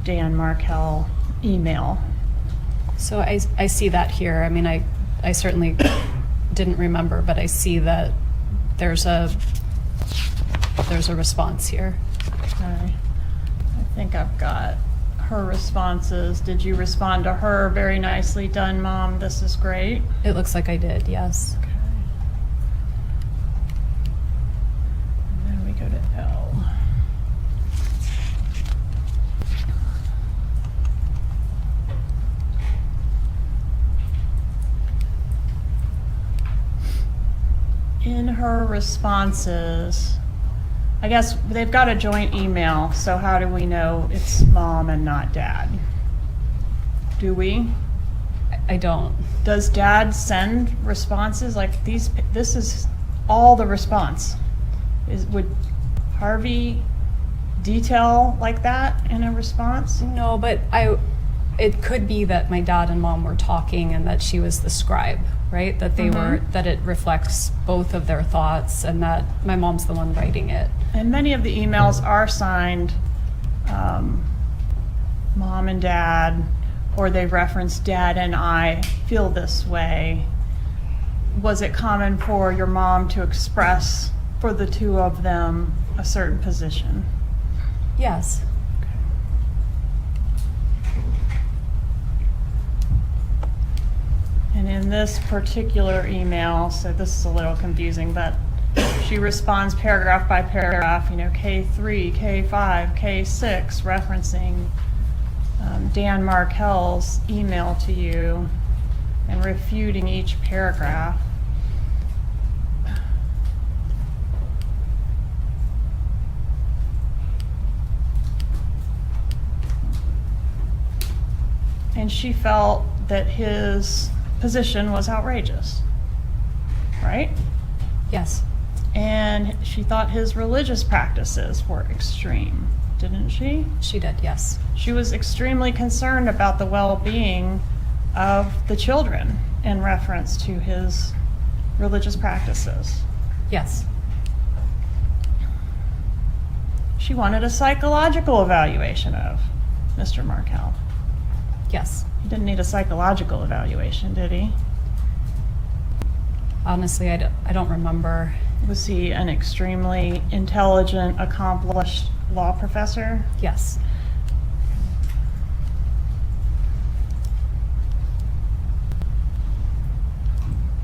Dan Markel email? So I see that here. I mean, I certainly didn't remember, but I see that there's a response here. Okay. I think I've got her responses. Did you respond to her? Very nicely done, Mom. This is great. It looks like I did, yes. Okay. And then we go to L. In her responses, I guess they've got a joint email, so how do we know it's Mom and not Dad? Do we? I don't. Does Dad send responses like these? This is all the response. Would Harvey detail like that in a response? No, but it could be that my dad and mom were talking and that she was the scribe, right? That they were, that it reflects both of their thoughts and that my mom's the one writing it. And many of the emails are signed Mom and Dad, or they reference Dad and I feel this way. Was it common for your mom to express for the two of them a certain position? Yes. And in this particular email, so this is a little confusing, but she responds paragraph by paragraph, K3, K5, K6, referencing Dan Markel's email to you and refuting each paragraph. And she felt that his position was outrageous, right? Yes. And she thought his religious practices were extreme, didn't she? She did, yes. She was extremely concerned about the well-being of the children in reference to his religious practices. Yes. She wanted a psychological evaluation of Mr. Markel. Yes. He didn't need a psychological evaluation, did he? Honestly, I don't remember. Was he an extremely intelligent, accomplished law professor? Yes.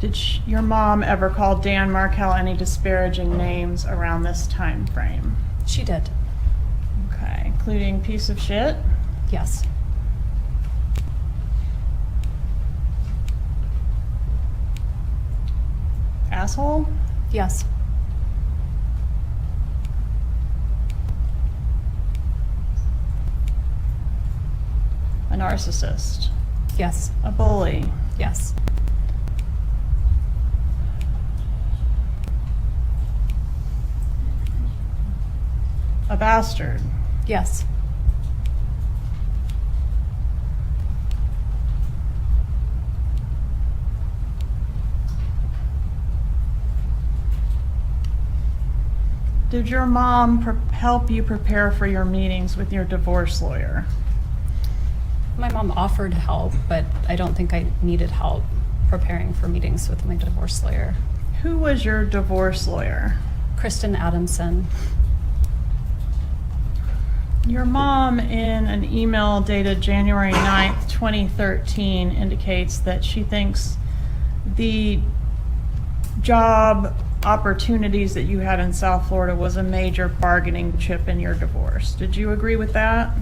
Did your mom ever call Dan Markel any disparaging names around this time frame? She did. Okay, including piece of shit? Yes. Asshole? Yes. A narcissist. Yes. A bully. Yes. A bastard. Yes. Did your mom help you prepare for your meetings with your divorce lawyer? My mom offered help, but I don't think I needed help preparing for meetings with my divorce lawyer. Who was your divorce lawyer? Kristen Adamson. Your mom, in an email dated January 9th, 2013, indicates that she thinks the job opportunities that you had in South Florida was a major bargaining chip in your divorce. Did you agree with that?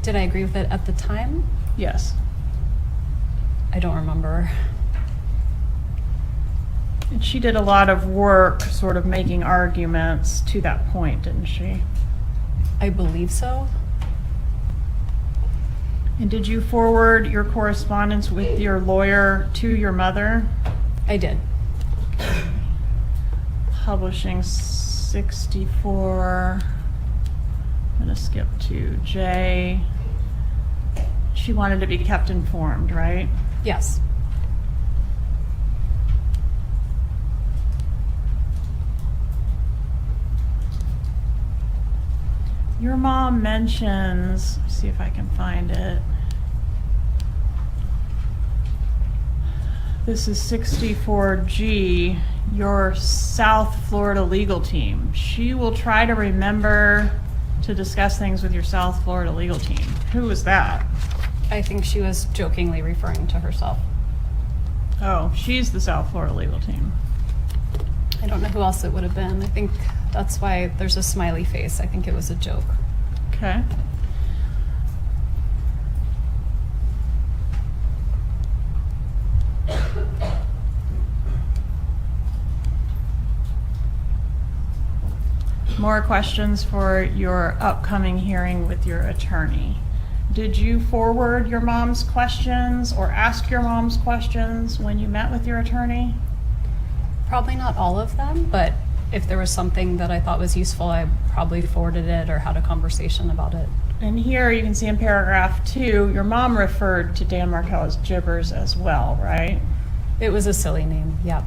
Did I agree with it at the time? Yes. I don't remember. And she did a lot of work sort of making arguments to that point, didn't she? I believe so. And did you forward your correspondence with your lawyer to your mother? I did. Publishing 64. I'm going to skip to J. She wanted to be kept informed, right? Yes. Your mom mentions, let's see if I can find it. This is 64G, your South Florida legal team. She will try to remember to discuss things with your South Florida legal team. Who was that? I think she was jokingly referring to herself. Oh, she's the South Florida legal team. I don't know who else it would have been. I think that's why there's a smiley face. I think it was a joke. Okay. More questions for your upcoming hearing with your attorney. Did you forward your mom's questions or ask your mom's questions when you met with your attorney? Probably not all of them, but if there was something that I thought was useful, I probably forwarded it or had a conversation about it. And here you can see in paragraph 2, your mom referred to Dan Markel as Gibbers as well, right? It was a silly name, yeah.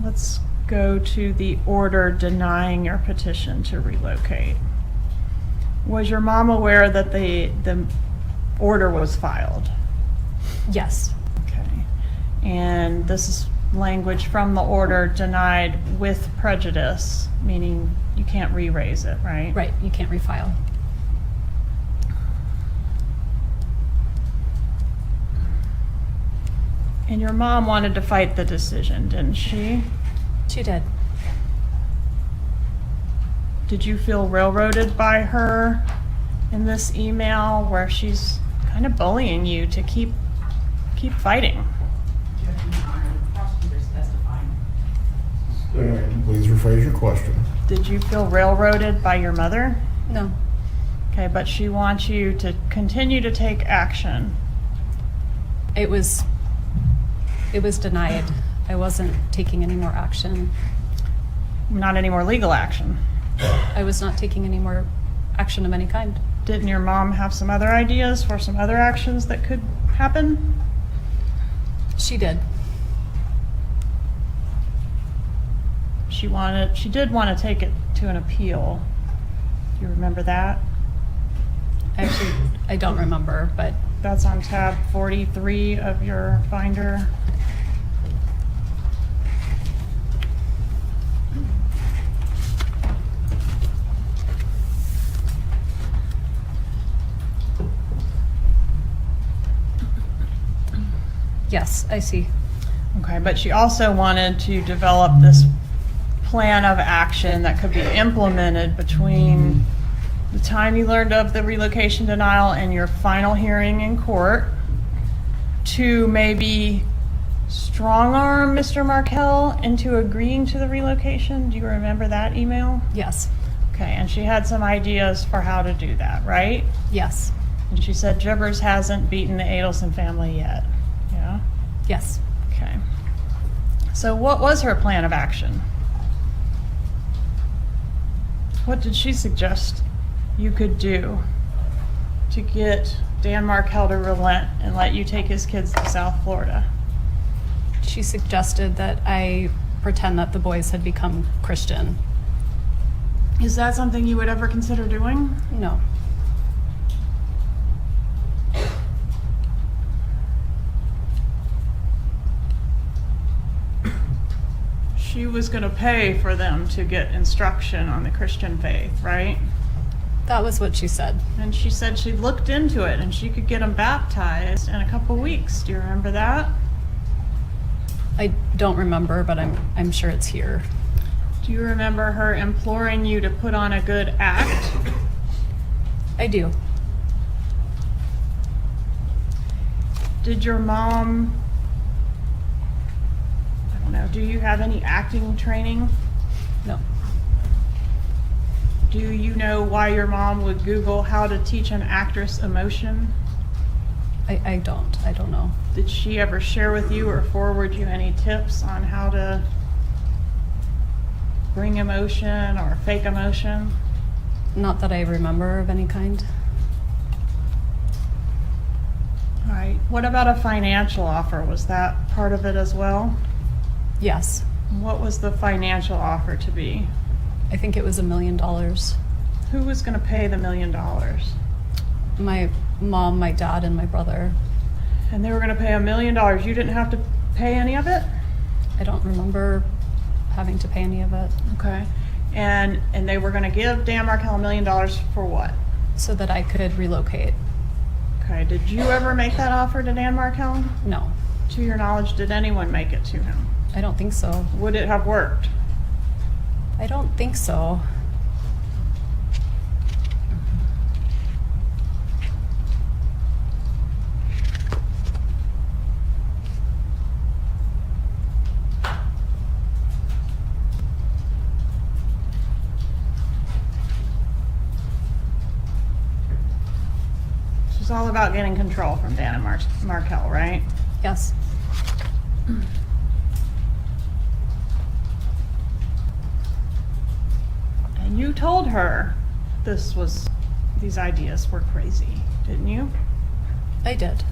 Let's go to the order denying your petition to relocate. Was your mom aware that the order was filed? Yes. Okay. And this is language from the order denied with prejudice, meaning you can't re-raise it, right? Right, you can't refile. And your mom wanted to fight the decision, didn't she? She did. Did you feel railroaded by her in this email where she's kind of bullying you to keep fighting? Prosecutors testifying. Please rephrase your question. Did you feel railroaded by your mother? No. Okay, but she wants you to continue to take action. It was denied. I wasn't taking any more action. Not any more legal action. I was not taking any more action of any kind. Didn't your mom have some other ideas for some other actions that could happen? She did. She did want to take it to an appeal. Do you remember that? Actually, I don't remember, but That's on tab 43 of your binder. yes, I see. Okay, but she also wanted to develop this plan of action that could be implemented between the time you learned of the relocation denial and your final hearing in court, to maybe strong-arm Mr. Markel into agreeing to the relocation? Do you remember that email? Yes. Okay, and she had some ideas for how to do that, right? Yes. And she said Jibbers hasn't beaten the Adelson family yet. Yeah? Yes. Okay. So what was her plan of action? What did she suggest you could do to get Dan Markel to relent and let you take his kids to South Florida? She suggested that I pretend that the boys had become Christian. Is that something you would ever consider doing? No. She was going to pay for them to get instruction on the Christian faith, right? That was what she said. And she said she looked into it and she could get them baptized in a couple weeks. Do you remember that? I don't remember, but I'm sure it's here. Do you remember her imploring you to put on a good act? I do. Did your mom, I don't know, do you have any acting training? No. Do you know why your mom would Google how to teach an actress emotion? I don't. I don't know. Did she ever share with you or forward you any tips on how to bring emotion or fake emotion? Not that I remember of any kind. All right. What about a financial offer? Was that part of it as well? Yes. What was the financial offer to be? I think it was $1 million. Who was going to pay the $1 million? My mom, my dad, and my brother. And they were going to pay $1 million. You didn't have to pay any of it? I don't remember having to pay any of it. Okay. And they were going to give Dan Markel $1 million for what? So that I could relocate. Okay. Did you ever make that offer to Dan Markel? No. To your knowledge, did anyone make it to him? I don't think so. Would it have worked? I don't think so. It's all about getting control from Dan and Markel, right? Yes. And you told her these ideas were crazy, didn't you? I did.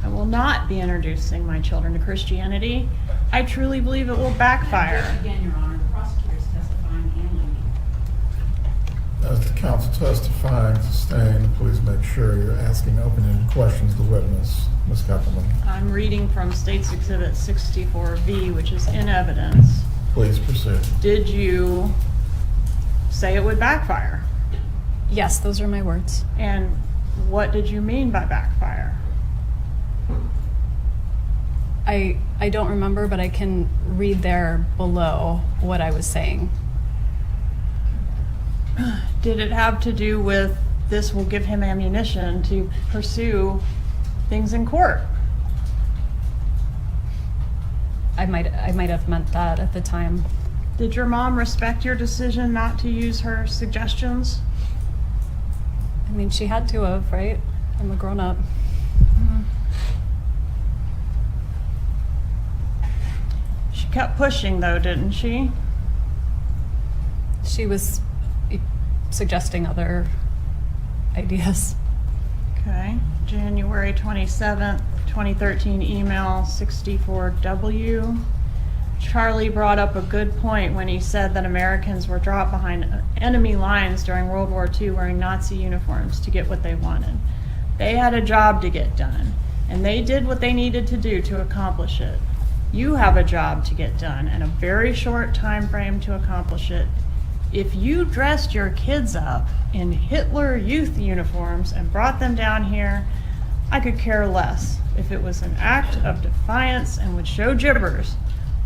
I will not be introducing my children to Christianity. I truly believe it will backfire. Again, Your Honor, the prosecutor's testifying and leaving. As the counsel testifying, sustained, please make sure you're asking open-ended questions to the witness. Ms. Kappelman, I'm reading from State's Exhibit 64V, which is in evidence. please proceed. Did you say it would backfire? Yes, those are my words. And what did you mean by backfire? I don't remember, but I can read there below what I was saying. Did it have to do with this will give him ammunition to pursue things in court? I might have meant that at the time. Did your mom respect your decision not to use her suggestions? I mean, she had to have, right? I'm a grown-up. She kept pushing though, didn't she? She was suggesting other ideas. Okay. January 27th, 2013 email 64W. Charlie brought up a good point when he said that Americans were dropped behind enemy lines during World War II wearing Nazi uniforms to get what they wanted. They had a job to get done, and they did what they needed to do to accomplish it. You have a job to get done and a very short time frame to accomplish it. If you dressed your kids up in Hitler Youth uniforms and brought them down here, I could care less if it was an act of defiance and would show Jibbers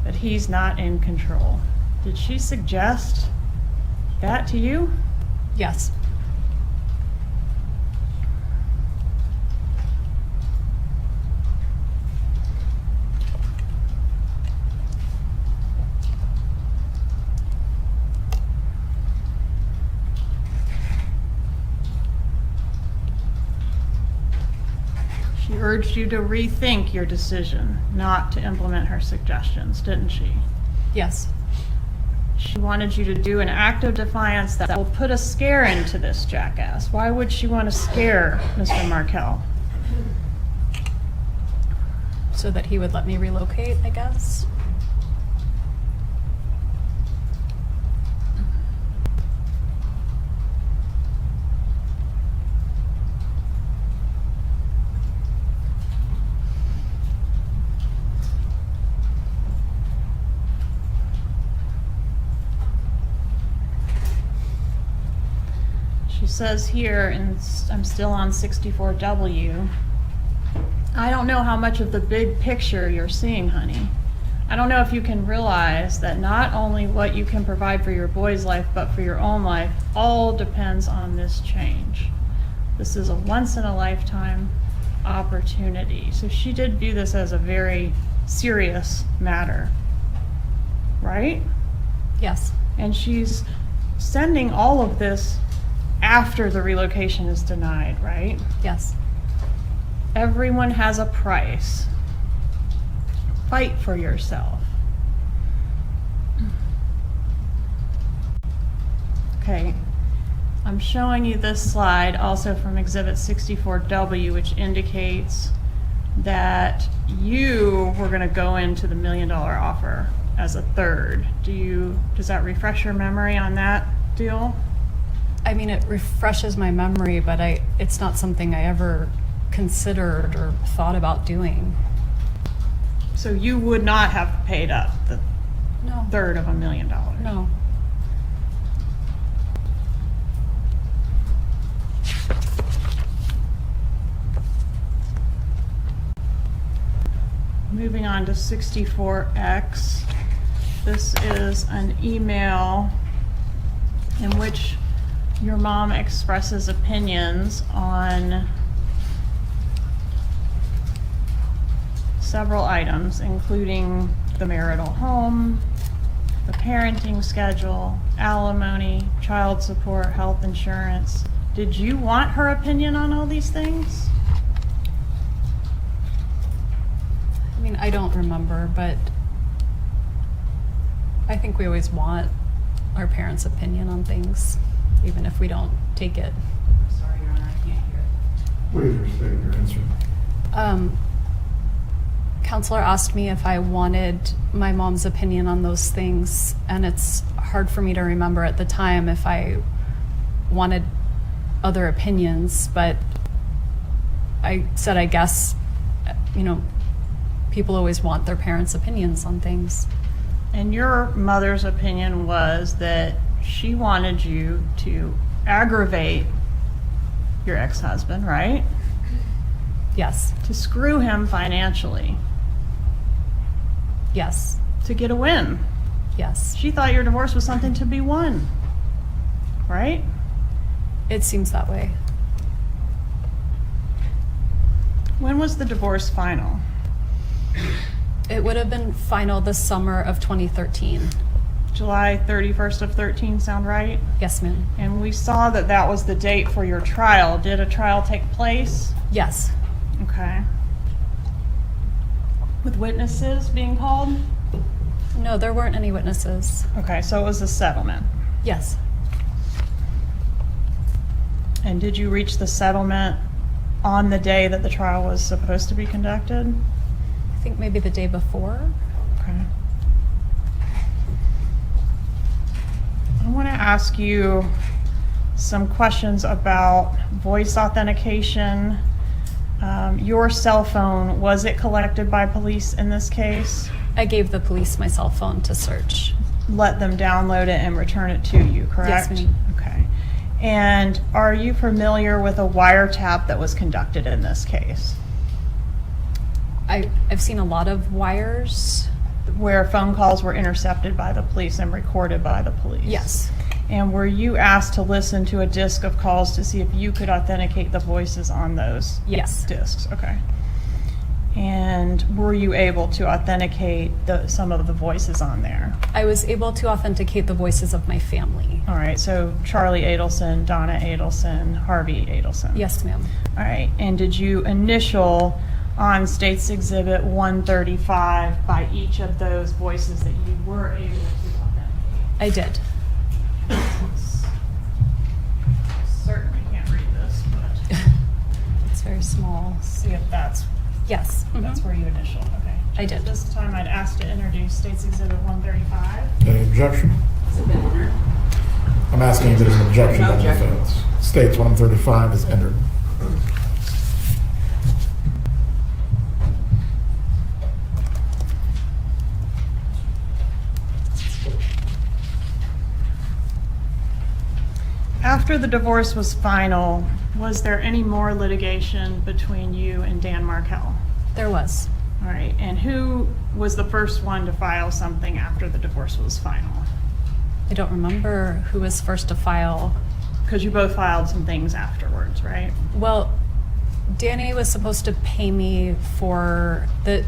that he's not in control. Did she suggest that to you? Yes. She urged you to rethink your decision not to implement her suggestions, didn't she? Yes. She wanted you to do an act of defiance that will put a scare into this jackass. Why would she want to scare Mr. Markel? So that he would let me relocate, I guess. She says here, and I'm still on 64W, I don't know how much of the big picture you're seeing, honey. I don't know if you can realize that not only what you can provide for your boy's life, but for your own life, all depends on this change. This is a once-in-a-lifetime opportunity. So she did view this as a very serious matter, right? Yes. And she's sending all of this after the relocation is denied, right? Yes. Everyone has a price. Fight for yourself. Okay, I'm showing you this slide also from Exhibit 64W, which indicates that you were going to go into the $1 million offer as a third. Does that refresh your memory on that deal? I mean, it refreshes my memory, but it's not something I ever considered or thought about doing. So you would not have paid up the No. third of $1 million? No. Moving on to 64X. This is an email in which your mom expresses opinions on several items, including the marital home, the parenting schedule, alimony, child support, health insurance. Did you want her opinion on all these things? I mean, I don't remember, but I think we always want our parents' opinion on things, even if we don't take it. Sorry, Your Honor, I can't hear it. Please restate your answer. Counselor asked me if I wanted my mom's opinion on those things, and it's hard for me to remember at the time if I wanted other opinions, but I said, I guess, people always want their parents' opinions on things. And your mother's opinion was that she wanted you to aggravate your ex-husband, right? Yes. To screw him financially, Yes. to get a win. Yes. She thought your divorce was something to be won, right? It seems that way. When was the divorce final? It would have been final the summer of 2013. July 31st of 13, sound right? Yes, ma'am. And we saw that that was the date for your trial. Did a trial take place? Yes. Okay. With witnesses being called? No, there weren't any witnesses. Okay, so it was a settlement. Yes. And did you reach the settlement on the day that the trial was supposed to be conducted? I think maybe the day before. Okay. I want to ask you some questions about voice authentication. Your cell phone, was it collected by police in this case? I gave the police my cell phone to search. Let them download it and return it to you, correct? Yes, ma'am. Okay. And are you familiar with a wiretap that was conducted in this case? I've seen a lot of wires. where phone calls were intercepted by the police and recorded by the police? Yes. And were you asked to listen to a disc of calls to see if you could authenticate the voices on those Yes. discs? Okay. And were you able to authenticate some of the voices on there? I was able to authenticate the voices of my family. All right, so Charlie Adelson, Donna Adelson, Harvey Adelson. Yes, ma'am. All right, and did you initial on State's Exhibit 135 by each of those voices that you were able to authenticate? I did. Certainly can't read this, but It's very small. see if that's Yes. That's where you initialed, okay. I did. This time I'd ask to introduce State's Exhibit 135. Any objection? Has it been entered? I'm asking if there's an objection No on the objection. offense. States 135 is entered. After the divorce was final, was there any more litigation between you and Dan Markel? There was. All right, and who was the first one to file something after the divorce was final? I don't remember who was first to file. Because you both filed some things afterwards, right? Well, Danny was supposed to pay me for the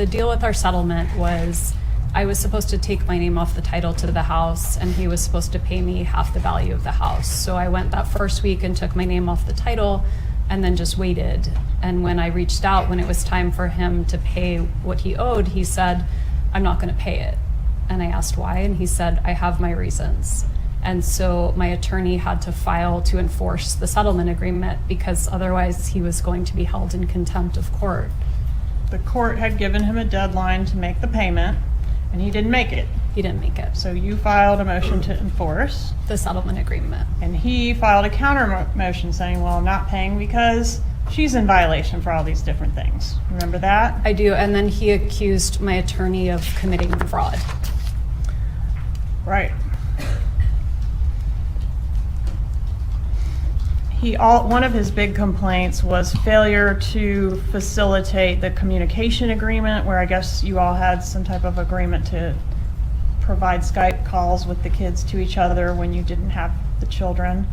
deal with our settlement was I was supposed to take my name off the title to the house, and he was supposed to pay me half the value of the house. So I went that first week and took my name off the title and then just waited. And when I reached out, when it was time for him to pay what he owed, he said, "I'm not going to pay it." And I asked why, and he said, "I have my reasons." And so my attorney had to file to enforce the settlement agreement because otherwise he was going to be held in contempt of court. The court had given him a deadline to make the payment, and he didn't make it. He didn't make it. So you filed a motion to enforce, The settlement agreement. and he filed a counter motion saying, well, I'm not paying because she's in violation for all these different things. Remember that? I do, and then he accused my attorney of committing fraud. Right. One of his big complaints was failure to facilitate the communication agreement, where I guess you all had some type of agreement to provide Skype calls with the kids to each other when you didn't have the children.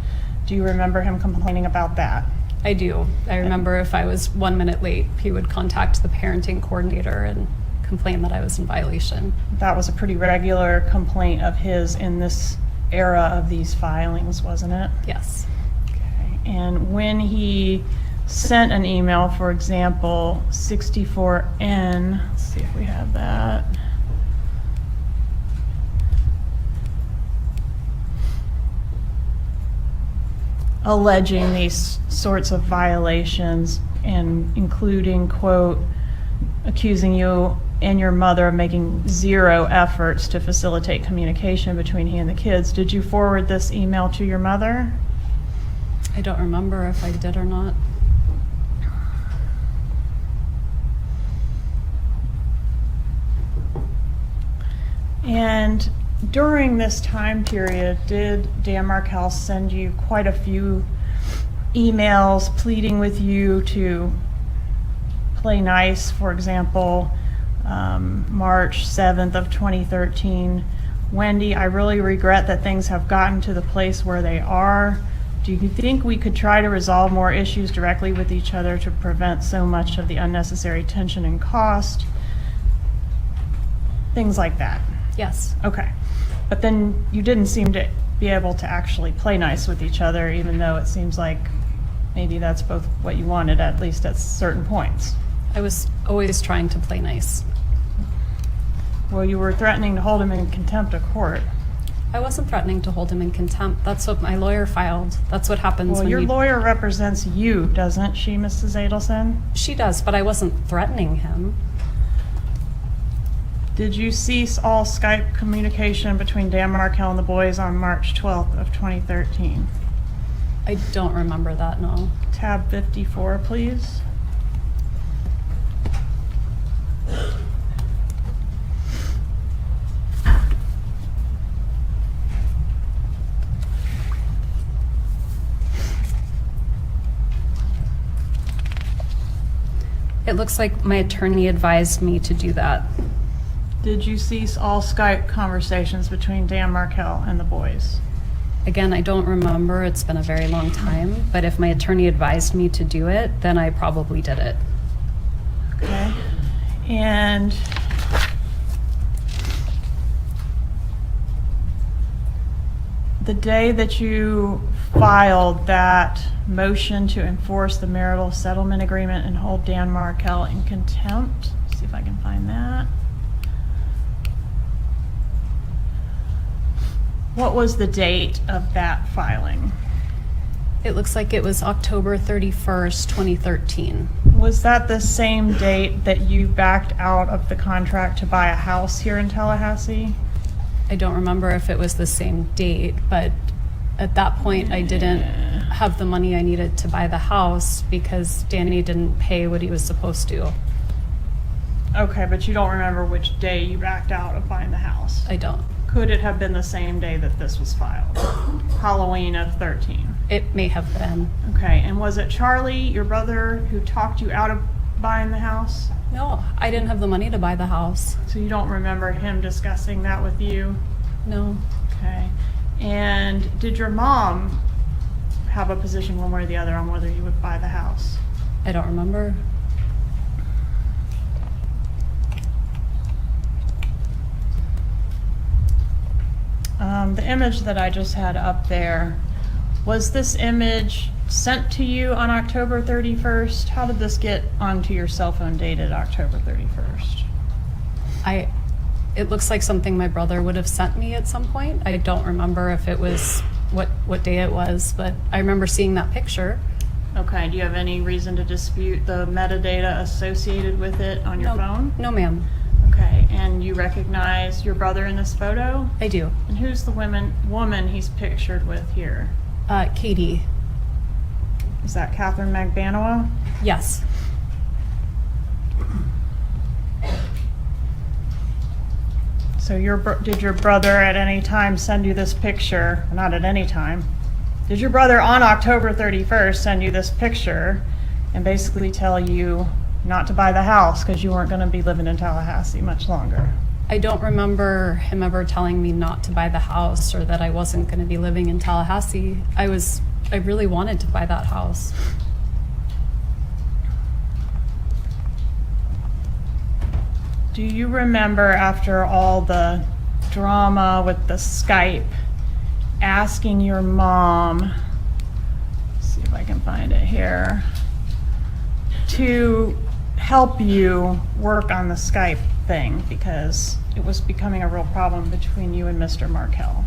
Do you remember him complaining about that? I do. I remember if I was 1 minute late, he would contact the parenting coordinator and complain that I was in violation. That was a pretty regular complaint of his in this era of these filings, wasn't it? Yes. And when he sent an email, for example, 64N, let's see if we have that. Alleging these sorts of violations and including, quote, accusing you and your mother of making zero efforts to facilitate communication between he and the kids. Did you forward this email to your mother? I don't remember if I did or not. And during this time period, did Dan Markel send you quite a few emails pleading with you to play nice? For example, March 7th of 2013, Wendi, I really regret that things have gotten to the place where they are. Do you think we could try to resolve more issues directly with each other to prevent so much of the unnecessary tension and cost? Things like that. Yes. Okay. But then you didn't seem to be able to actually play nice with each other, even though it seems like maybe that's both what you wanted, at least at certain points. I was always trying to play nice. Well, you were threatening to hold him in contempt of court. I wasn't threatening to hold him in contempt. That's what my lawyer filed. That's what happens Well, when your you... lawyer represents you, doesn't she, Mrs. Adelson? She does, but I wasn't threatening him. Did you cease all Skype communication between Dan Markel and the boys on March 12th of 2013? I don't remember that, no. Tab 54, please. It looks like my attorney advised me to do that. Did you cease all Skype conversations between Dan Markel and the boys? Again, I don't remember. It's been a very long time. But if my attorney advised me to do it, then I probably did it. Okay. And the day that you filed that motion to enforce the marital settlement agreement and hold Dan Markel in contempt, see if I can find that. What was the date of that filing? It looks like it was October 31st, 2013. Was that the same date that you backed out of the contract to buy a house here in Tallahassee? I don't remember if it was the same date, but at that point I didn't have the money I needed to buy the house because Danny didn't pay what he was supposed to. Okay, but you don't remember which day you backed out of buying the house? I don't. Could it have been the same day that this was filed? Halloween of 13? It may have been. Okay, and was it Charlie, your brother, who talked you out of buying the house? No, I didn't have the money to buy the house. So you don't remember him discussing that with you? No. Okay. And did your mom have a position one way or the other on whether you would buy the house? I don't remember. The image that I just had up there, was this image sent to you on October 31st? How did this get onto your cell phone dated October 31st? It looks like something my brother would have sent me at some point. I don't remember if it was what day it was, but I remember seeing that picture. Okay, do you have any reason to dispute the metadata associated with it on your phone? No, ma'am. Okay, and you recognize your brother in this photo? I do. And who's the woman he's pictured with here? Katie. Is that Catherine Magbanua? Yes. So did your brother at any time send you this picture? Not at any time. Did your brother on October 31st send you this picture and basically tell you not to buy the house because you weren't going to be living in Tallahassee much longer? I don't remember him ever telling me not to buy the house or that I wasn't going to be living in Tallahassee. I really wanted to buy that house. Do you remember, after all the drama with the Skype, asking your mom, let's see if I can find it here, to help you work on the Skype thing because it was becoming a real problem between you and Mr. Markel?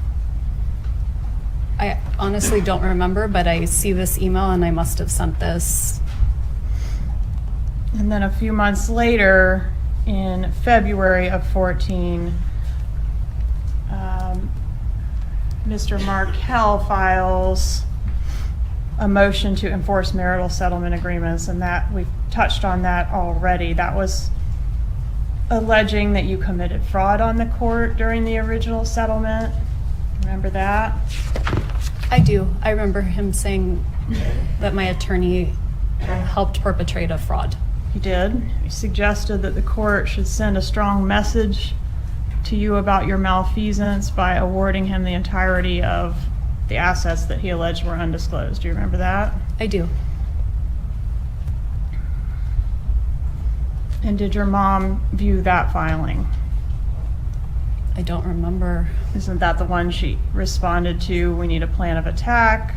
I honestly don't remember, but I see this email and I must have sent this. And then a few months later, in February of 14, Mr. Markel files a motion to enforce marital settlement agreements, and that we've touched on that already. That was alleging that you committed fraud on the court during the original settlement. Remember that? I do. I remember him saying that my attorney helped perpetrate a fraud. He did. He suggested that the court should send a strong message to you about your malfeasance by awarding him the entirety of the assets that he alleged were undisclosed. Do you remember that? I do. And did your mom view that filing? I don't remember. Isn't that the one she responded to? We need a plan of attack.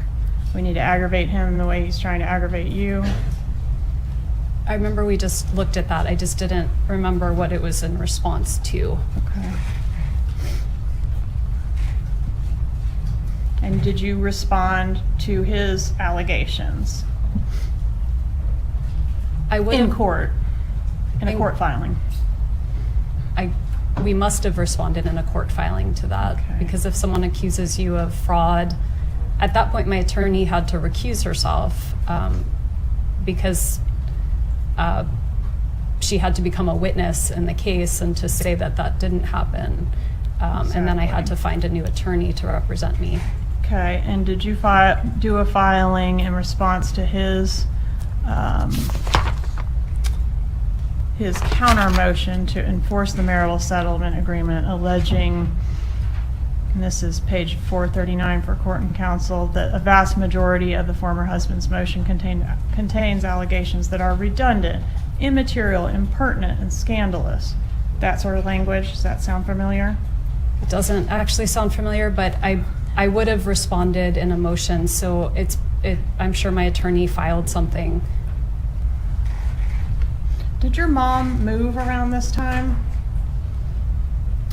We need to aggravate him the way he's trying to aggravate you. I remember we just looked at that. I just didn't remember what it was in response to. Okay. And did you respond to his allegations? I would In court, in a court filing? We must have responded in a court filing to that, Okay. because if someone accuses you of fraud, at that point my attorney had to recuse herself because she had to become a witness in the case and to say that that didn't happen. And then I had to find a new attorney to represent me. Okay, and did you do a filing in response to his his counter motion to enforce the marital settlement agreement, alleging, and this is page 439 for court and counsel, that a vast majority of the former husband's motion contains allegations that are redundant, immaterial, impertinent, and scandalous. That sort of language, does that sound familiar? It doesn't actually sound familiar, but I would have responded in a motion, so I'm sure my attorney filed something. Did your mom move around this time?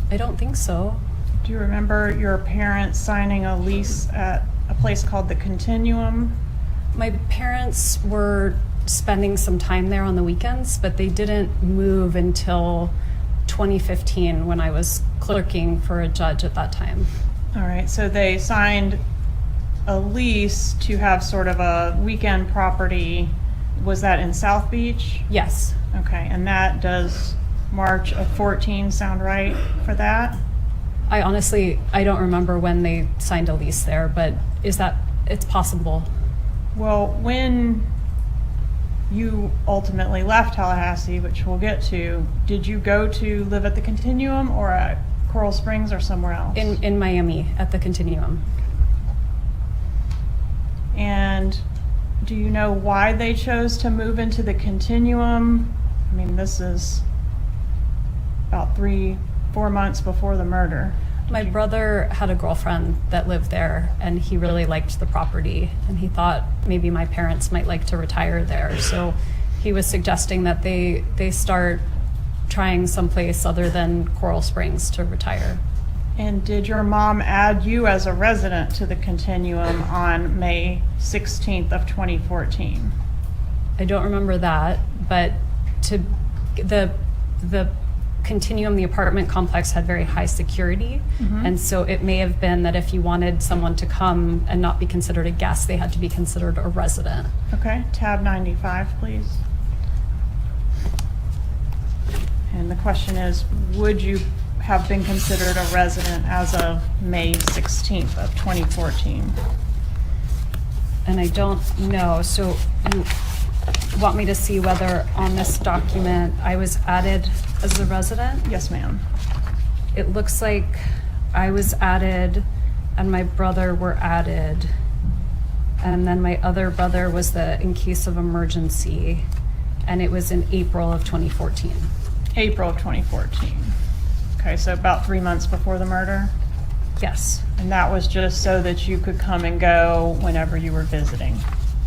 I don't think so. Do you remember your parents signing a lease at a place called the Continuum? My parents were spending some time there on the weekends, but they didn't move until 2015 when I was clerking for a judge at that time. All right, so they signed a lease to have sort of a weekend property. Was that in South Beach? Yes. Okay, and that does March of 14 sound right for that? I don't remember when they signed a lease there, but it's possible. Well, when you ultimately left Tallahassee, which we'll get to, did you go to live at the Continuum or at Coral Springs or somewhere else? In Miami at the Continuum. And do you know why they chose to move into the Continuum? I mean, this is about 3-4 months before the murder. My brother had a girlfriend that lived there, and he really liked the property, and he thought maybe my parents might like to retire there. So he was suggesting that they start trying someplace other than Coral Springs to retire. And did your mom add you as a resident to the Continuum on May 16th of 2014? I don't remember that, but the Continuum, the apartment complex, had very high security, and so it may have been that if you wanted someone to come and not be considered a guest, they had to be considered a resident. Okay, tab 95, please. And the question is, would you have been considered a resident as of May 16th of 2014? And I don't know, so you want me to see whether on this document I was added as a resident? Yes, ma'am. It looks like I was added and my brother were added, and then my other brother was the in case of emergency, and it was in April of 2014. April of 2014. Okay, so about 3 months before the murder? Yes, And that was just so that you could come and go whenever you were visiting?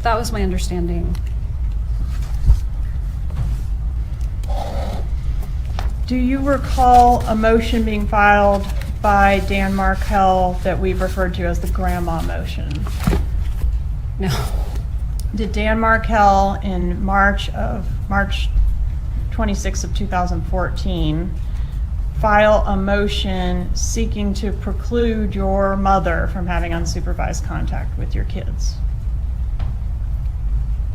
that was my understanding. Do you recall a motion being filed by Dan Markel that we've referred to as the grandma motion? No. Did Dan Markel in March 26th of 2014 file a motion seeking to preclude your mother from having unsupervised contact with your kids?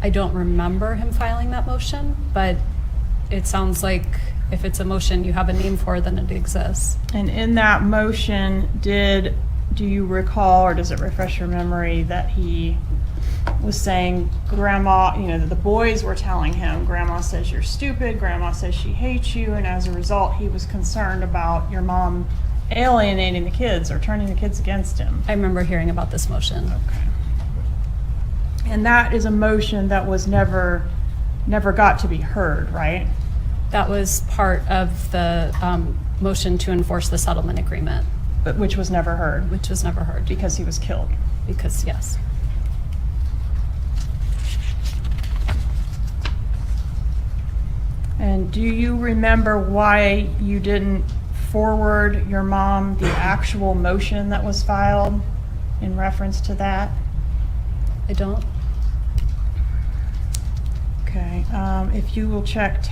I don't remember him filing that motion, but it sounds like if it's a motion you have a name for, then it exists. And in that motion, do you recall, or does it refresh your memory, that he was saying, Grandma, the boys were telling him, Grandma says you're stupid, Grandma says she hates you, and as a result, he was concerned about your mom alienating the kids or turning the kids against him? I remember hearing about this motion. Okay. And that is a motion that was never got to be heard, right? That was part of the motion to enforce the settlement agreement, But which was never heard which was never heard. because he was killed. Because, yes. And do you remember why you didn't forward your mom the actual motion that was filed in reference to that? I don't. Okay, if you will check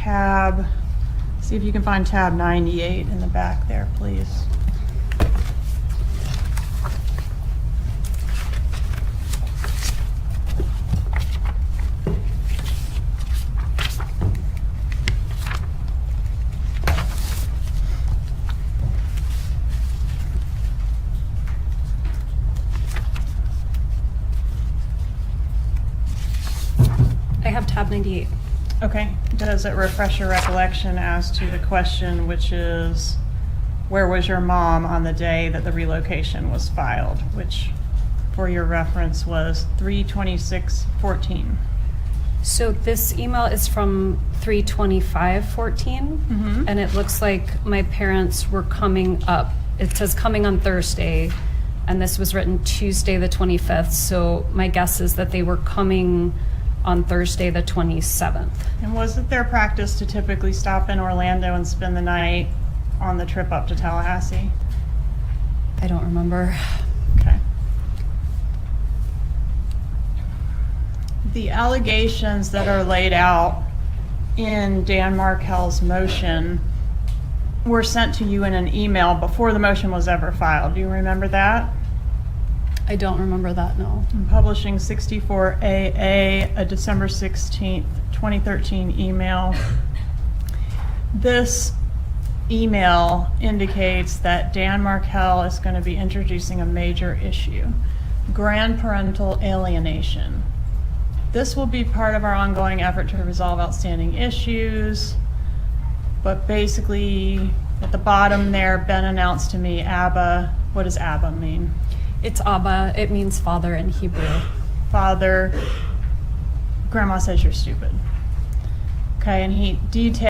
see if you can find tab 98 in the back there, please. I have tab 98. Okay. Does it refresh your recollection as to the question, which is, where was your mom on the day that the relocation was filed, which for your reference was 3/26/14. So this email is from 3/25/14, and it looks like my parents were coming up. It says coming on Thursday, and this was written Tuesday the 25th, so my guess is that they were coming on Thursday the 27th. And was it their practice to typically stop in Orlando and spend the night on the trip up to Tallahassee? I don't remember. Okay. The allegations that are laid out in Dan Markel's motion were sent to you in an email before the motion was ever filed. Do you remember that? I don't remember that, no. In Publishing 64AA, a December 16th, 2013 email. This email indicates that Dan Markel is going to be introducing a major issue, grandparental alienation. This will be part of our ongoing effort to resolve outstanding issues, but basically at the bottom there, Ben announced to me Abba. What does Abba mean? It's Abba. It means father in Hebrew. Father. Grandma says you're stupid. Okay, and he detailed.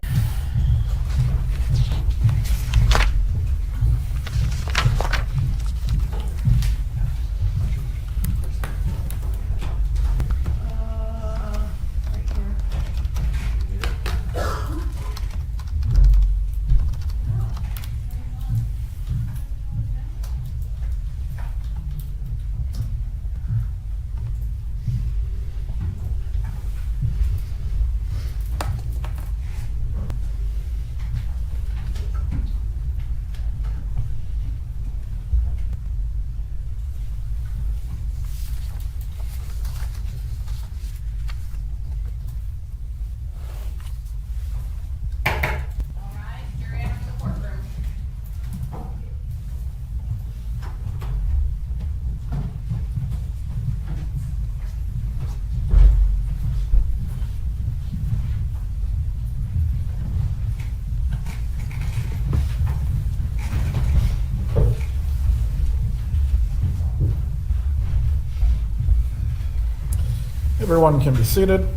Everyone can be seated.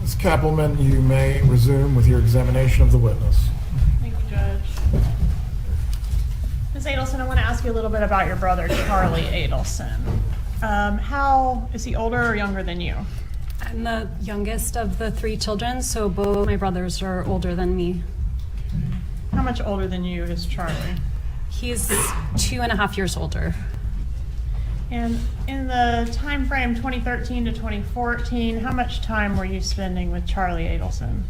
Ms. Kappelman, you may resume with your examination of the witness. Thank you, Judge. Ms. Adelson, I want to ask you a little bit about your brother, Charlie Adelson. How is he older or younger than you? I'm the youngest of the three children, so both my brothers are older than me. How much older than you is Charlie? He's 2.5 years older. And in the time frame 2013 to 2014, how much time were you spending with Charlie Adelson?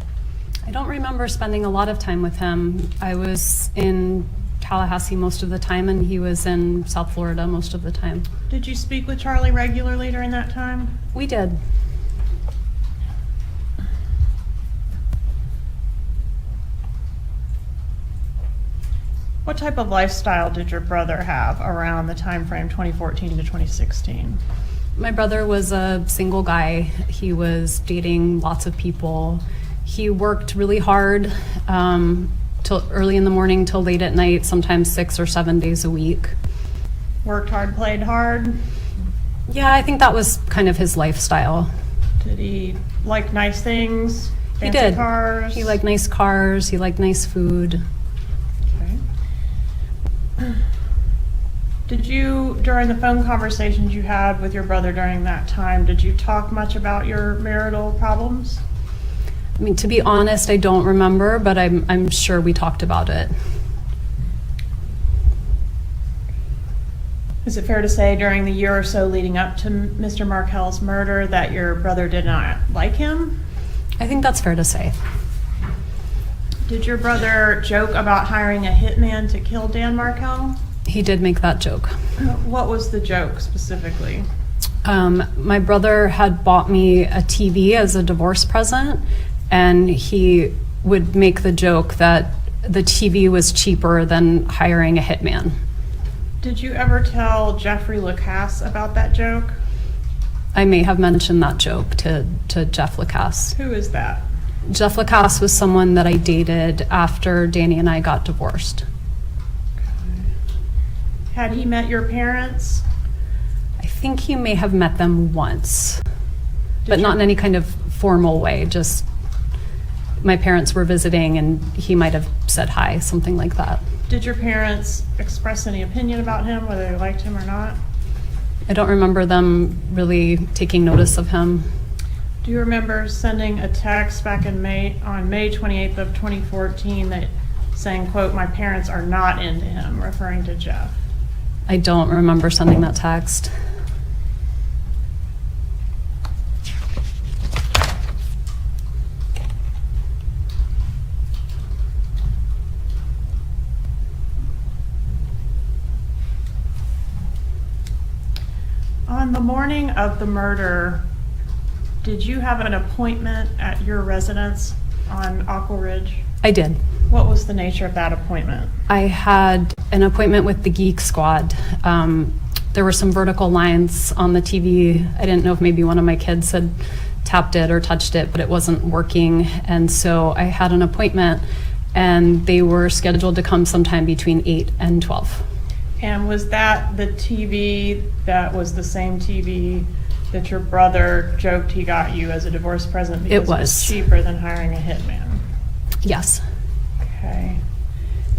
I don't remember spending a lot of time with him. I was in Tallahassee most of the time, and he was in South Florida most of the time. Did you speak with Charlie regularly during that time? We did. What type of lifestyle did your brother have around the time frame 2014 to 2016? My brother was a single guy. He was dating lots of people. He worked really hard till early in the morning till late at night, sometimes 6 or 7 days a week. Worked hard, played hard? Yeah, I think that was kind of his lifestyle. Did he like nice things? He Fancy did. Cars? He liked nice cars. He liked nice food. Did you, during the phone conversations you had with your brother during that time, did you talk much about your marital problems? I mean, to be honest, I don't remember, but I'm sure we talked about it. Is it fair to say during the year or so leading up to Mr. Markel's murder that your brother did not like him? I think that's fair to say. Did your brother joke about hiring a hitman to kill Dan Markel? He did make that joke. What was the joke specifically? My brother had bought me a TV as a divorce present, and he would make the joke that the TV was cheaper than hiring a hitman. Did you ever tell Jeffrey Lacasse about that joke? I may have mentioned that joke to Jeff Lacasse. Who is that? Jeff Lacasse was someone that I dated after Danny and I got divorced. Had he met your parents? I think he may have met them once, but you- not in any kind of formal way. Just my parents were visiting and he might have said hi, something like that. Did your parents express any opinion about him, whether they liked him or not? I don't remember them really taking notice of him. Do you remember sending a text back in on May 28th of 2014 that saying, quote, "My parents are not into him," referring to Jeff? I don't remember sending that text. On the morning of the murder, did you have an appointment at your residence on Aqua Ridge? I did. What was the nature of that appointment? I had an appointment with the Geek Squad. There were some vertical lines on the TV. I didn't know if maybe one of my kids had tapped it or touched it, but it wasn't working. And so I had an appointment, and they were scheduled to come sometime between 8 and 12. And was that the TV that was the same TV that your brother joked he got you as a divorce present because it was was. cheaper than hiring a hitman? Yes. Okay.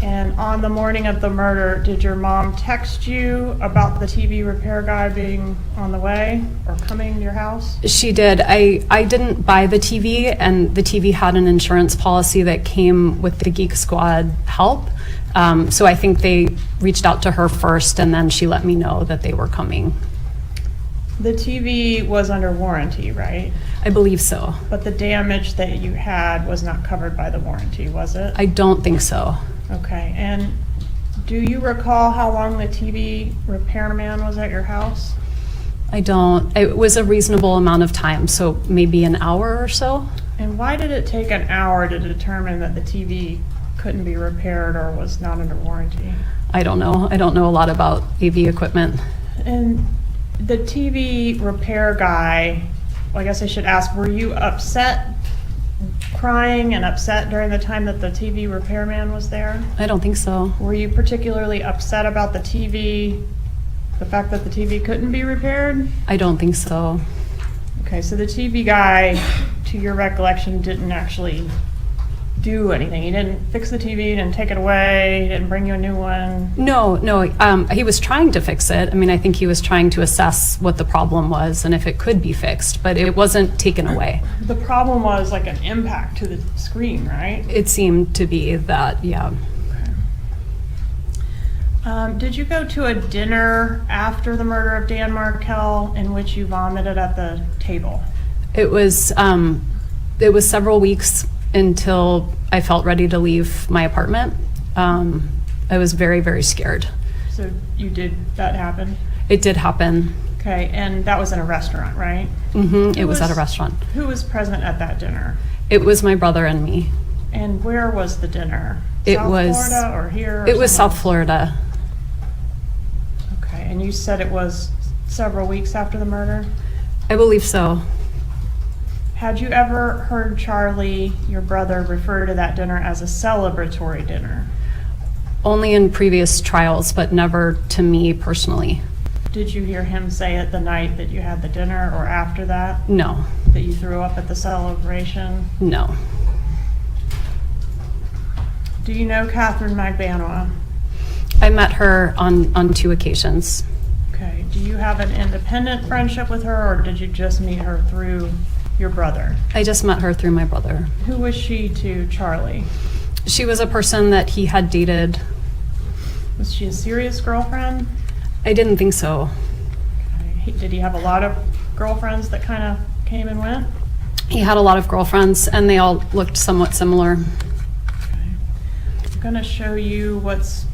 And on the morning of the murder, did your mom text you about the TV repair guy being on the way or coming to your house? She did. I didn't buy the TV, and the TV had an insurance policy that came with the Geek Squad help. So I think they reached out to her first, and then she let me know that they were coming. The TV was under warranty, right? I believe so. But the damage that you had was not covered by the warranty, was it? I don't think so. Okay, and do you recall how long the TV repairman was at your house? I don't. It was a reasonable amount of time, so maybe an hour or so. And why did it take an hour to determine that the TV couldn't be repaired or was not under warranty? I don't know. I don't know a lot about AV equipment. And the TV repair guy, well, I guess I should ask, were you upset, crying and upset during the time that the TV repairman was there? I don't think so. Were you particularly upset about the TV, the fact that the TV couldn't be repaired? I don't think so. Okay, so the TV guy, to your recollection, didn't actually do anything. He didn't fix the TV, he didn't take it away, he didn't bring you a new one. No. He was trying to fix it. I mean, I think he was trying to assess what the problem was and if it could be fixed, but it wasn't taken away. The problem was like an impact to the screen, right? It seemed to be that, yeah. Did you go to a dinner after the murder of Dan Markel in which you vomited at the table? It was several weeks until I felt ready to leave my apartment. I was very, very scared. So that happened? It did happen. Okay, and that was in a restaurant, right? It was at a restaurant. Who was present at that dinner? It was my brother and me. And where was the dinner? It South was Florida or here? Or It was somewhere South Florida. Okay, and you said it was several weeks after the murder? I believe so. Had you ever heard Charlie, your brother, refer to that dinner as a celebratory dinner? Only in previous trials, but never to me personally. Did you hear him say it the night that you had the dinner or after that? No. That you threw up at the celebration? No. Do you know Katie Magbanua? I met her on 2 occasions. Okay. Do you have an independent friendship with her, or did you just meet her through your brother? I just met her through my brother. Who was she to Charlie? She was a person that he had dated. Was she a serious girlfriend? I didn't think so. Okay. Did he have a lot of girlfriends that kind of came and went? He had a lot of girlfriends, and they all looked somewhat similar. Okay. I'm going to show you what's...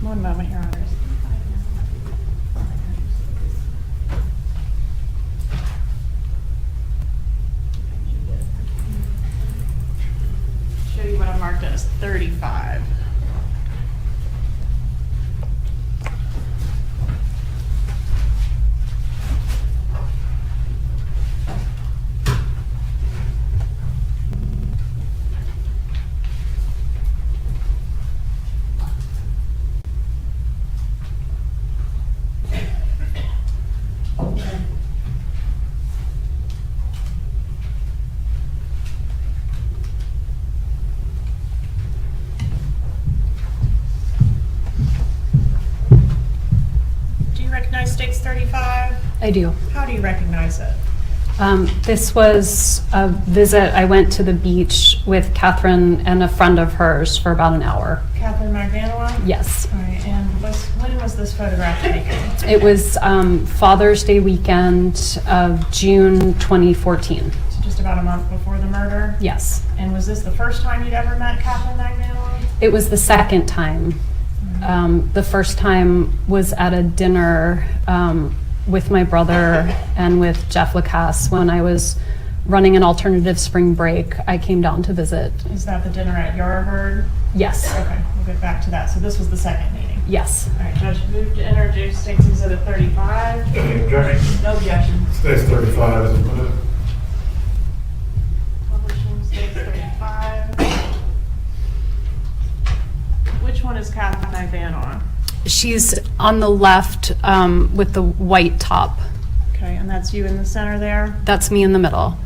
One moment, Your Honors. Show you what I marked as 35. I do. How do you recognize it? This was a visit. I went to the beach with Catherine and a friend of hers for about an hour. Catherine Magbanua? Yes. All right, and when was this photograph taken? It was Father's Day weekend of June 2014. So just about a month before the murder? Yes. And was this the first time you'd ever met Catherine Magbanua? It was the second time. The first time was at a dinner with my brother and with Jeff Lacasse when I was running an alternative spring break. I came down to visit. Is that the dinner at Yarhurd? Yes. Okay, we'll get back to that. So this was the second meeting? Yes. All right, Judge, move to introduce State's Exhibit 35. Any objection? No objection. States 35 is admitted. Publishing State's 35. Which one is Catherine Magbanua? She's on the left with the white top. Okay, and that's you in the center there? That's me in the middle.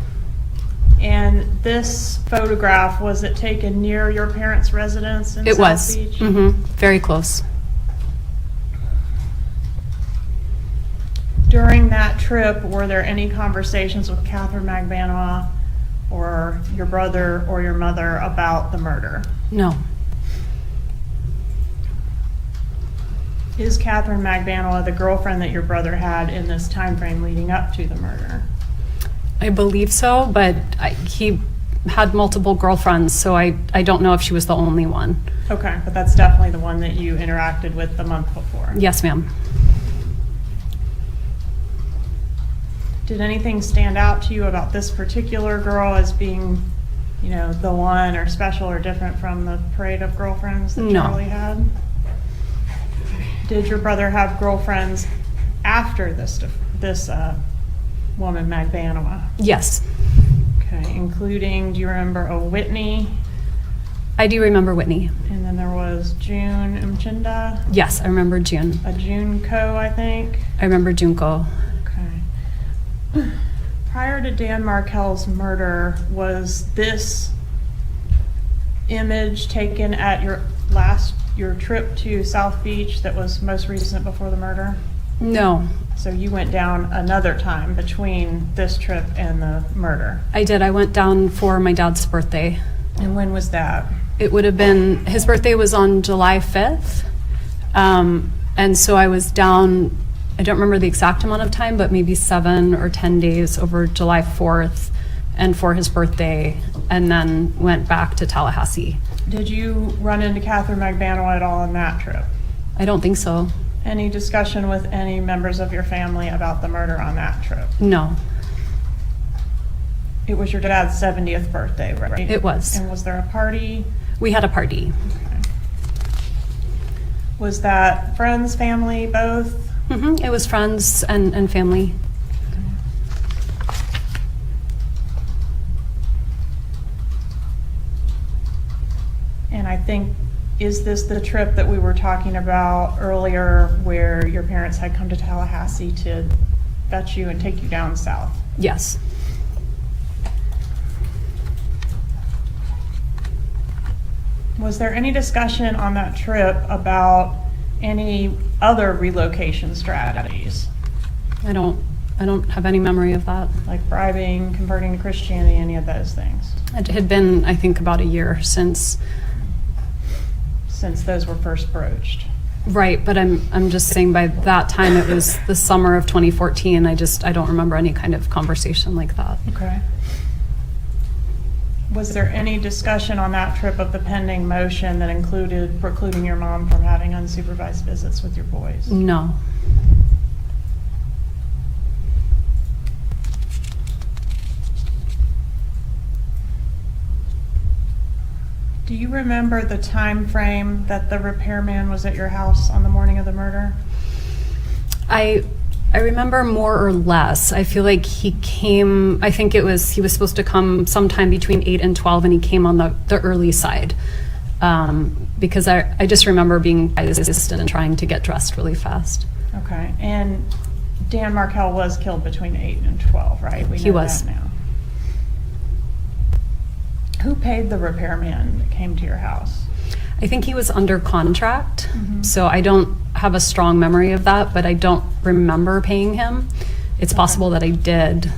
And this photograph, was it taken near your parents' residence in It South was. Beach? Very close. During that trip, were there any conversations with Catherine Magbanua or your brother or your mother about the murder? No. Is Catherine Magbanua the girlfriend that your brother had in this time frame leading up to the murder? I believe so, but he had multiple girlfriends, so I don't know if she was the only one. Okay, but that's definitely the one that you interacted with the month before. Yes, ma'am. Did anything stand out to you about this particular girl as being, you know, the one or special or different from the parade of girlfriends that No. Charlie had? Did your brother have girlfriends after this woman, Magbanua? Yes. Okay, including, do you remember a Whitney? I do remember Whitney. And then there was June Mchinda, Yes, I remember June. a June Co, I think. I remember Junko. Okay. Prior to Dan Markel's murder, was this image taken at your trip to South Beach that was most recent before the murder? No, So you went down another time between this trip and the murder. I did. I went down for my dad's birthday. And when was that? It would have been, his birthday was on July 5th. And so I was down, I don't remember the exact amount of time, but maybe 7 or 10 days over July 4th and for his birthday, and then went back to Tallahassee. Did you run into Catherine Magbanua at all on that trip? I don't think so. Any discussion with any members of your family about the murder on that trip? No, It was your dad's 70th birthday, right? it was. And was there a party? We had a party. Was that friends, family, both? It was friends and family. And I think, is this the trip that we were talking about earlier where your parents had come to Tallahassee to fetch you and take you down south? Yes. Was there any discussion on that trip about any other relocation strategies? I don't have any memory of that. Like bribing, converting to Christianity, any of those things? It had been, I think, about a year since. Since those were first broached. Right, but I'm just saying by that time it was the summer of 2014. I don't remember any kind of conversation like that. Okay. Was there any discussion on that trip of the pending motion that included precluding your mom from having unsupervised visits with your boys? No. Do you remember the time frame that the repairman was at your house on the morning of the murder? I remember more or less. I feel like he came, I think he was supposed to come sometime between 8 and 12, and he came on the early side. Because I just remember being resistant and trying to get dressed really fast. Okay, and Dan Markel was killed between 8 and 12, right? We know He was. that now. Who paid the repairman that came to your house? I think he was under contract, so I don't have a strong memory of that, but I don't remember paying him. It's possible that I did.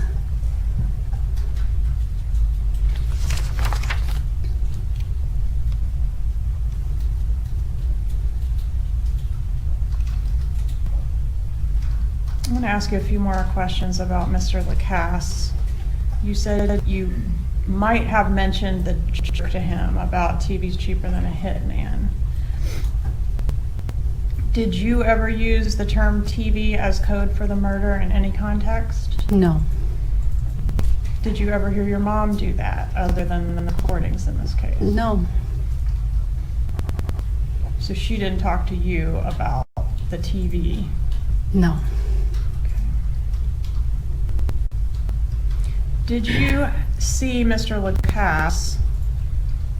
I'm going to ask you a few more questions about Mr. Lacasse. You said you might have mentioned the joke to him about TV's cheaper than a hitman. Did you ever use the term TV as code for the murder in any context? No. Did you ever hear your mom do that, other than the recordings in this case? No. So she didn't talk to you about the TV? No. Did you see Mr. Lacasse,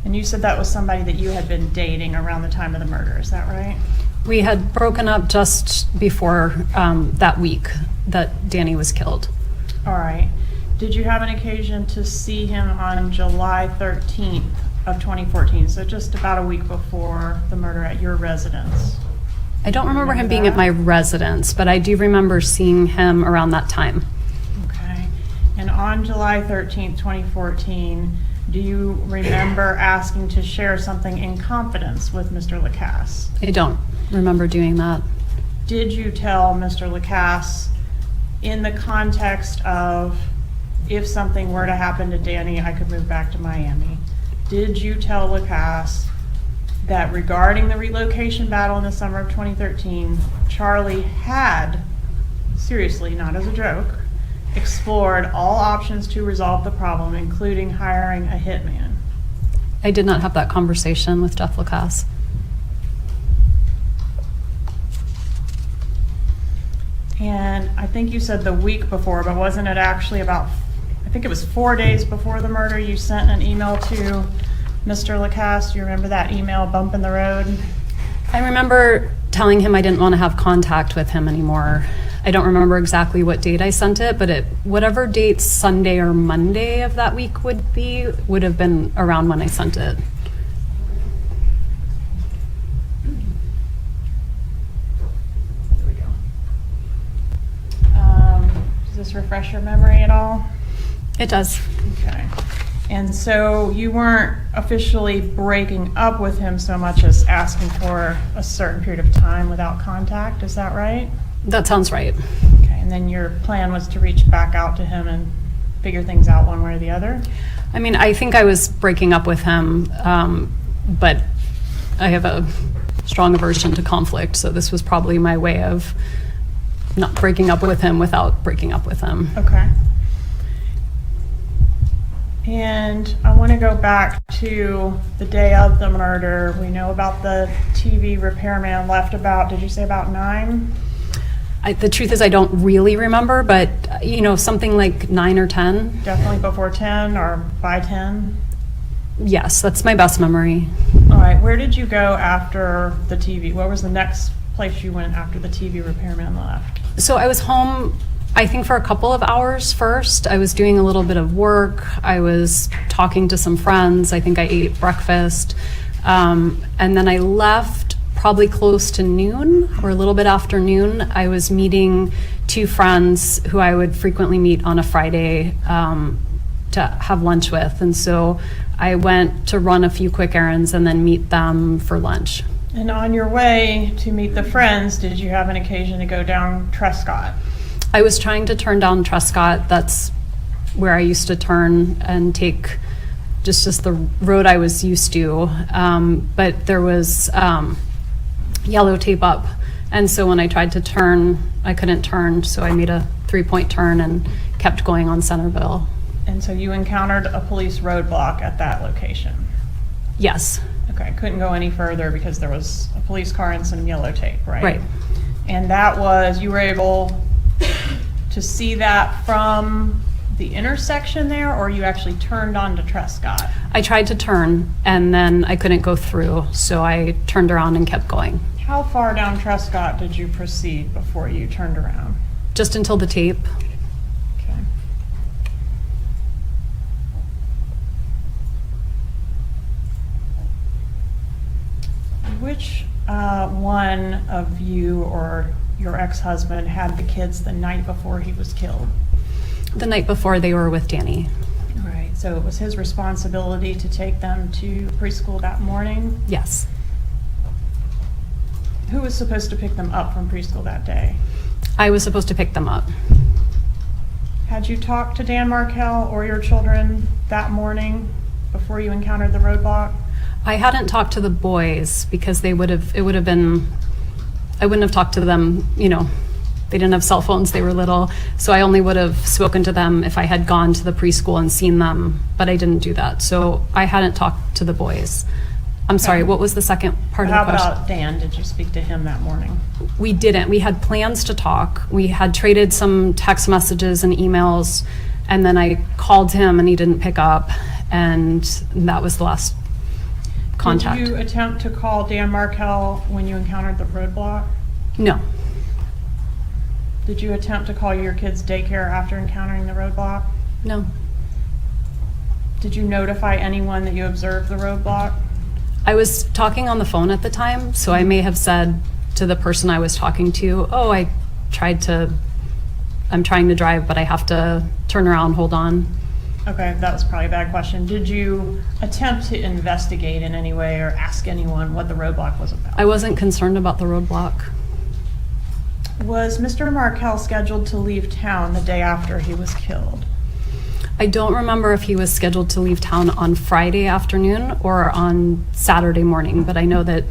and you said that was somebody that you had been dating around the time of the murder, is that right? We had broken up just before that week that Danny was killed. All right. Did you have an occasion to see him on July 13th of 2014, so just about a week before the murder at your residence? I don't remember him Remember being that? at my residence, but I do remember seeing him around that time. Okay. And on July 13th, 2014, do you remember asking to share something in confidence with Mr. Lacasse? I don't remember doing that. Did you tell Mr. Lacasse, in the context of if something were to happen to Danny, I could move back to Miami, did you tell Lacasse that regarding the relocation battle in the summer of 2013, Charlie had, seriously, not as a joke, explored all options to resolve the problem, including hiring a hitman? I did not have that conversation with Jeff Lacasse. And I think you said the week before, but wasn't it actually about, I think it was 4 days before the murder, you sent an email to Mr. Lacasse? Do you remember that email, bump in the road? I remember telling him I didn't want to have contact with him anymore. I don't remember exactly what date I sent it, but whatever date Sunday or Monday of that week would have been around when I sent it. There we go. Does this refresh your memory at all? It does. Okay. And so you weren't officially breaking up with him so much as asking for a certain period of time without contact, is that right? That sounds right. Okay, and then your plan was to reach back out to him and figure things out one way or the other? I mean, I think I was breaking up with him, but I have a strong aversion to conflict, so this was probably my way of not breaking up with him without breaking up with him. Okay. And I want to go back to the day of the murder. We know about the TV repairman left about, did you say about 9? The truth is I don't really remember, but something like 9 or 10. Definitely before 10 or by 10? Yes, that's my best memory. All right, where did you go after the TV? What was the next place you went after the TV repairman left? So I was home, I think, for a couple of hours first. I was doing a little bit of work. I was talking to some friends. I think I ate breakfast. And then I left probably close to noon or a little bit after noon. I was meeting 2 friends who I would frequently meet on a Friday to have lunch with. And so I went to run a few quick errands and then meet them for lunch. And on your way to meet the friends, did you have an occasion to go down Trescott? I was trying to turn down Trescott. That's where I used to turn and take just the road I was used to. But there was yellow tape up. And so when I tried to turn, I couldn't turn. So I made a 3-point turn and kept going on Centerville. And so you encountered a police roadblock at that location? Yes. Okay, couldn't go any further because there was a police car and some yellow tape, right? Right. And that was, you were able to see that from the intersection there, or you actually turned onto Trescott? I tried to turn and then I couldn't go through. So I turned around and kept going. How far down Trescott did you proceed before you turned around? Just until the tape. Okay. Which one of you or your ex-husband had the kids the night before he was killed? The night before, they were with Danny. Right, so it was his responsibility to take them to preschool that morning? Yes. Who was supposed to pick them up from preschool that day? I was supposed to pick them up. Had you talked to Dan Markel or your children that morning before you encountered the roadblock? I hadn't talked to the boys because it would have been, I wouldn't have talked to them, you know, they didn't have cell phones, they were little, so I only would have spoken to them if I had gone to the preschool and seen them, but I didn't do that, so I hadn't talked to the boys. I'm sorry, what was the second part of the question? How about Dan? Did you speak to him that morning? We didn't. We had plans to talk. We had traded some text messages and emails, and then I called him and he didn't pick up, and that was the last contact. Did you attempt to call Dan Markel when you encountered the roadblock? No. Did you attempt to call your kids' daycare after encountering the roadblock? No. Did you notify anyone that you observed the roadblock? I was talking on the phone at the time, so I may have said to the person I was talking to, oh, I'm trying to drive, but I have to turn around, hold on. Okay, that was probably a bad question. Did you attempt to investigate in any way or ask anyone what the roadblock was about? I wasn't concerned about the roadblock. Was Mr. Markel scheduled to leave town the day after he was killed? I don't remember if he was scheduled to leave town on Friday afternoon or on Saturday morning, but I know that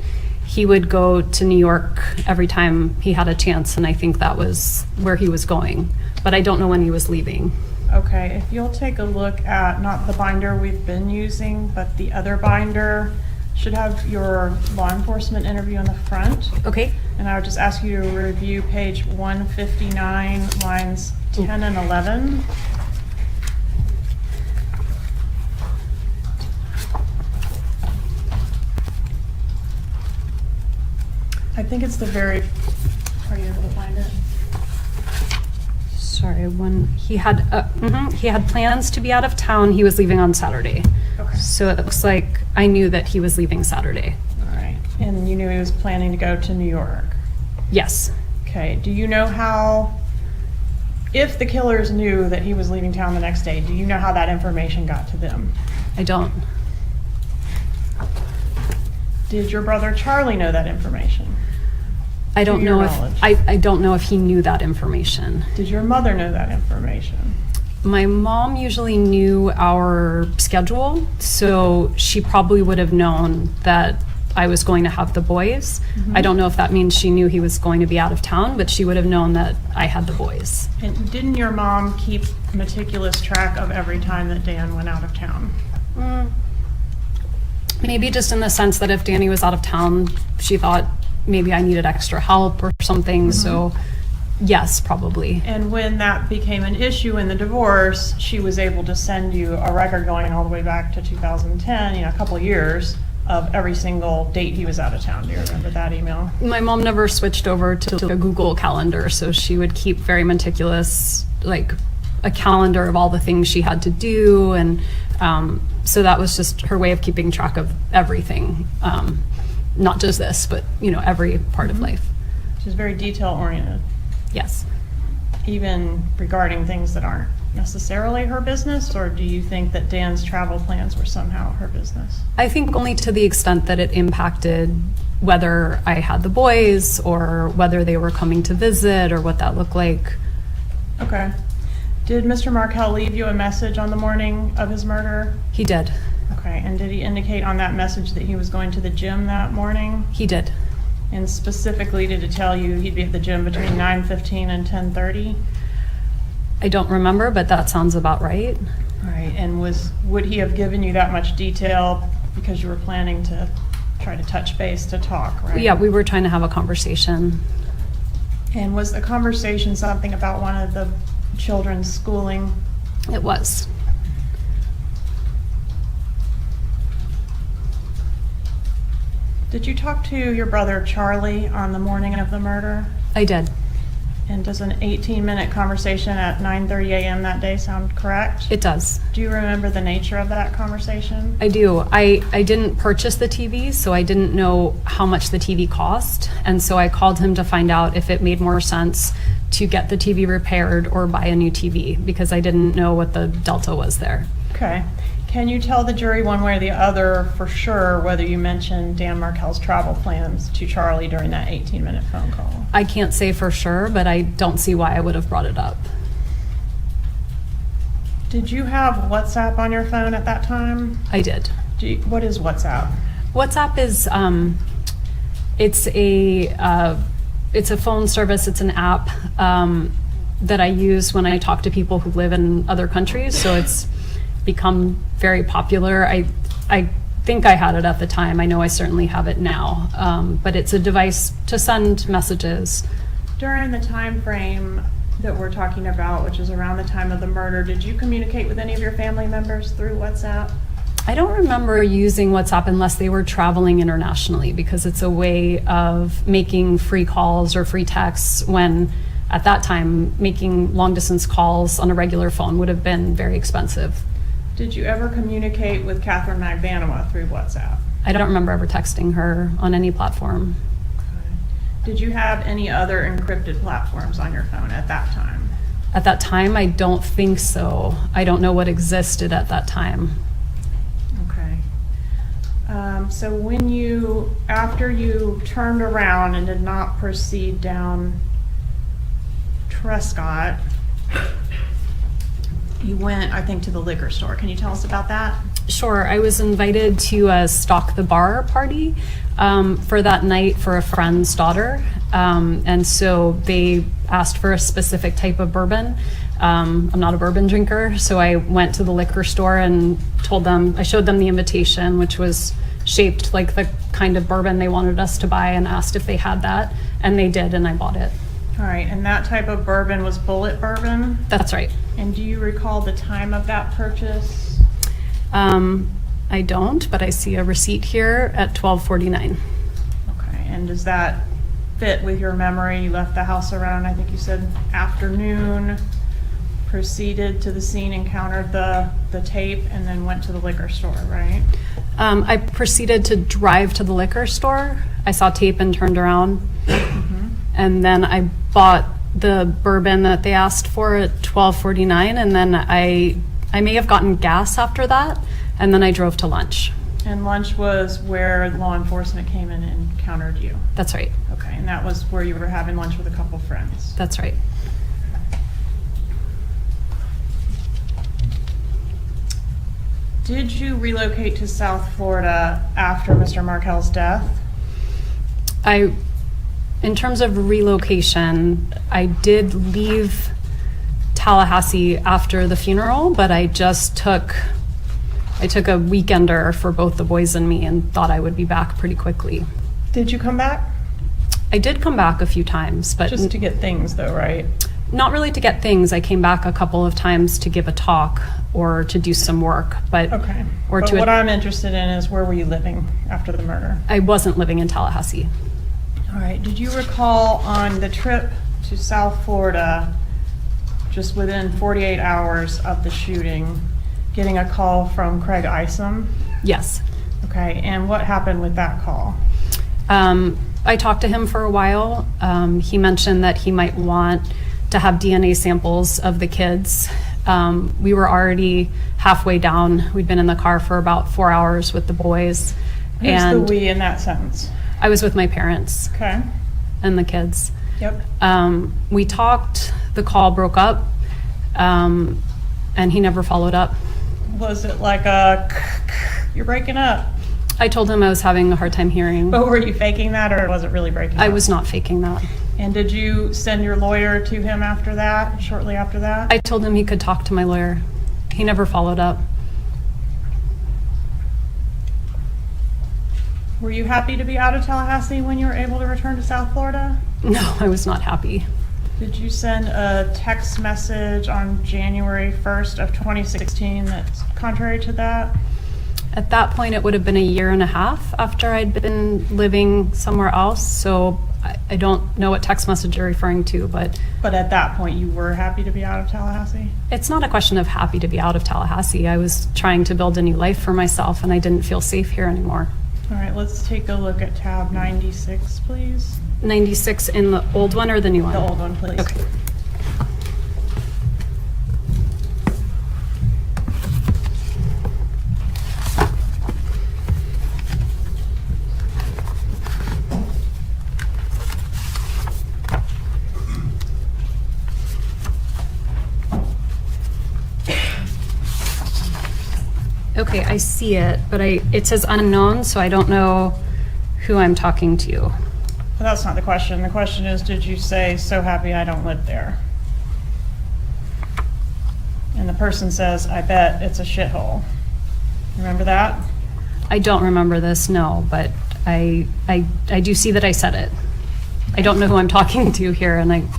he would go to New York every time he had a chance, and I think that was where he was going. But I don't know when he was leaving. Okay, if you'll take a look at, not the binder we've been using, but the other binder, should have your law enforcement interview on the front. Okay. And I would just ask you to review page 159, lines 10 and 11. I think it's the very, are you able to find it? Sorry, when he had plans to be out of town, he was leaving on Saturday. Okay. So it looks like I knew that he was leaving Saturday. All right, and you knew he was planning to go to New York? Yes. Okay, do you know how, if the killers knew that he was leaving town the next day, do you know how that information got to them? I don't. Did your brother Charlie know that information? I don't To your know if knowledge. I don't know if he knew that information. Did your mother know that information? My mom usually knew our schedule, so she probably would have known that I was going to have the boys. I don't know if that means she knew he was going to be out of town, but she would have known that I had the boys. And didn't your mom keep meticulous track of every time that Dan went out of town? Maybe just in the sense that if Danny was out of town, she thought maybe I needed extra help or something, so yes, probably. And when that became an issue in the divorce, she was able to send you a record going all the way back to 2010, a couple of years of every single date he was out of town. Do you remember that email? My mom never switched over to a Google Calendar, so she would keep very meticulous, like a calendar of all the things she had to do, and so that was just her way of keeping track of everything. Not just this, but every part of life. She's very detail oriented, Yes. even regarding things that aren't necessarily her business, or do you think that Dan's travel plans were somehow her business? I think only to the extent that it impacted whether I had the boys or whether they were coming to visit or what that looked like. Okay. Did Mr. Markel leave you a message on the morning of his murder? He did. Okay, and did he indicate on that message that he was going to the gym that morning? He did. And specifically, did it tell you he'd be at the gym between 9:15 and 10:30? I don't remember, but that sounds about right. All right, and would he have given you that much detail because you were planning to try to touch base to talk, right? Yeah, we were trying to have a conversation. And was the conversation something about one of the children's schooling? It was. Did you talk to your brother Charlie on the morning of the murder? I did. And does an 18-minute conversation at 9:30 a.m. that day sound correct? It does. Do you remember the nature of that conversation? I do. I didn't purchase the TV, so I didn't know how much the TV cost. And so I called him to find out if it made more sense to get the TV repaired or buy a new TV, because I didn't know what the delta was there. Okay. Can you tell the jury one way or the other for sure whether you mentioned Dan Markel's travel plans to Charlie during that 18-minute phone call? I can't say for sure, but I don't see why I would have brought it up. Did you have WhatsApp on your phone at that time? I did. What is WhatsApp? WhatsApp is it's a phone service. It's an app that I use when I talk to people who live in other countries. So it's become very popular. I think I had it at the time. I know I certainly have it now. But it's a device to send messages. During the time frame that we're talking about, which is around the time of the murder, did you communicate with any of your family members through WhatsApp? I don't remember using WhatsApp unless they were traveling internationally, because it's a way of making free calls or free texts when at that time making long distance calls on a regular phone would have been very expensive. Did you ever communicate with Katie Magbanua through WhatsApp? I don't remember ever texting her on any platform. Did you have any other encrypted platforms on your phone at that time? At that time, I don't think so. I don't know what existed at that time. Okay. So after you turned around and did not proceed down Trescott, you went, I think, to the liquor store. Can you tell us about that? Sure. I was invited to stock the bar party for that night for a friend's daughter. And so they asked for a specific type of bourbon. I'm not a bourbon drinker, so I went to the liquor store and I showed them the invitation, which was shaped like the kind of bourbon they wanted us to buy, and asked if they had that. And they did, and I bought it. All right, and that type of bourbon was Bullet bourbon? That's right. And do you recall the time of that purchase? I don't, but I see a receipt here at 12:49. Okay, and does that fit with your memory? You left the house around, I think you said afternoon, proceeded to the scene, encountered the tape, and then went to the liquor store, right? I proceeded to drive to the liquor store. I saw tape and turned around. And then I bought the bourbon that they asked for at 12:49, and then I may have gotten gas after that, and then I drove to lunch. And lunch was where law enforcement came in and encountered you? That's right. Okay, and that was where you were having lunch with a couple friends? That's right. Did you relocate to South Florida after Mr. Markel's death? In terms of relocation, I did leave Tallahassee after the funeral, but I took a weekender for both the boys and me and thought I would be back pretty quickly. Did you come back? I did come back a few times, but Just to get things though, right? not really to get things. I came back a couple of times to give a talk or to do some work, but Okay. or But to what I'm interested in is where were you living after the murder? I wasn't living in Tallahassee. All right. Did you recall on the trip to South Florida, just within 48 hours of the shooting, getting a call from Craig Isom? Yes. Okay. And what happened with that call? I talked to him for a while. He mentioned that he might want to have DNA samples of the kids. We were already halfway down. We'd been in the car for about 4 hours with the boys. Who's and the we in that sentence? I was with my parents Okay. and the kids. Yep. We talked, the call broke up, and he never followed up. Was it like a, you're breaking up? I told him I was having a hard time hearing. But were you faking that or was it really breaking up? I was not faking that. And did you send your lawyer to him after that, shortly after that? I told him he could talk to my lawyer. He never followed up. Were you happy to be out of Tallahassee when you were able to return to South Florida? No, I was not happy. Did you send a text message on January 1st of 2016 that's contrary to that? At that point, it would have been a year and a half after I'd been living somewhere else. So I don't know what text message you're referring to, but But at that point, you were happy to be out of Tallahassee? it's not a question of happy to be out of Tallahassee. I was trying to build a new life for myself, and I didn't feel safe here anymore. All right, let's take a look at tab 96, please. 96 in the old one or the new one? The old one, please. Okay. Okay, I see it, but it says unknown, so I don't know who I'm talking to. But that's not the question. The question is, did you say, "So happy I don't live there"? And the person says, "I bet it's a shithole." Remember that? I don't remember this, no, but I do see that I said it. I don't know who I'm talking to here, and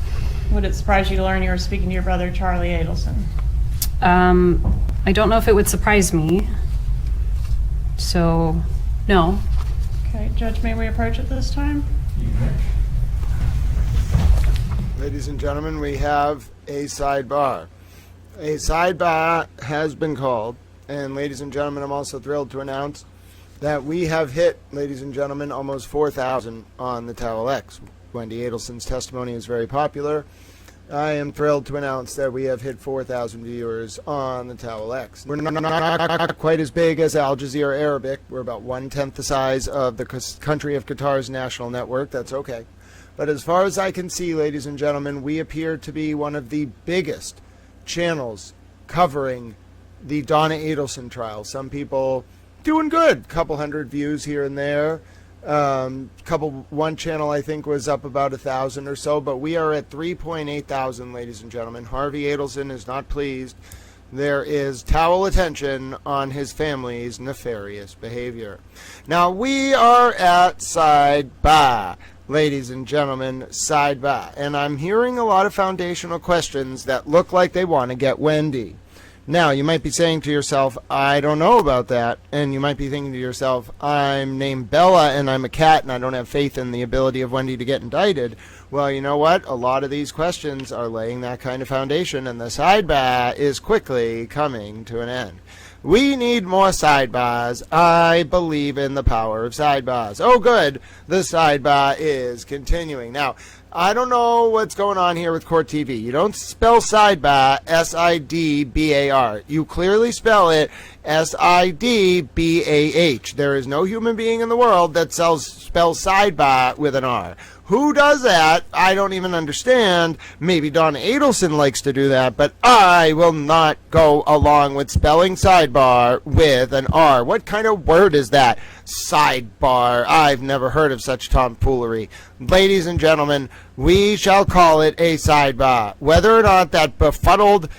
Would it surprise you to learn you were speaking to your brother, Charlie Adelson? I don't know if it would surprise me. So, no. Okay, Judge, may we approach it this time? Ladies and gentlemen, we have a sidebar. A sidebar has been called, and ladies and gentlemen, I'm also thrilled to announce that we have hit, ladies and gentlemen, almost 4,000 on the Towel X. Wendi Adelson's testimony is very popular. I am thrilled to announce that we have hit 4,000 viewers on the Towel X. We're not quite as big as Al Jazeera Arabic. We're about 1/10 the size of the country of Qatar's national network. That's okay. But as far as I can see, ladies and gentlemen, we appear to be one of the biggest channels covering the Donna Adelson trial. Some people doing good, couple hundred views here and there. One channel I think was up about 1,000 or so, but we are at 3.8 thousand, ladies and gentlemen. Harvey Adelson is not pleased. There is towel attention on his family's nefarious behavior. Now we are at sidebar, ladies and gentlemen, sidebar, and I'm hearing a lot of foundational questions that look like they want to get Wendi. Now, you might be saying to yourself, I don't know about that. And you might be thinking to yourself, I'm named Bella and I'm a cat and I don't have faith in the ability of Wendi to get indicted. Well, you know what? A lot of these questions are laying that kind of foundation, and the sidebar is quickly coming to an end. We need more sidebars. I believe in the power of sidebars. Oh, good. The sidebar is continuing. Now, I don't know what's going on here with Court TV. You don't spell sidebar S-I-D-B-A-R. You clearly spell it S-I-D-B-A-H. There is no human being in the world that spells sidebar with an R. Who does that? I don't even understand. Maybe Donna Adelson likes to do that, but I will not go along with spelling sidebar with an R. What kind of word is that? Sidebar. I've never heard of such tomfoolery. Ladies and gentlemen, we shall call it a sidebar. Whether or not that befuddled,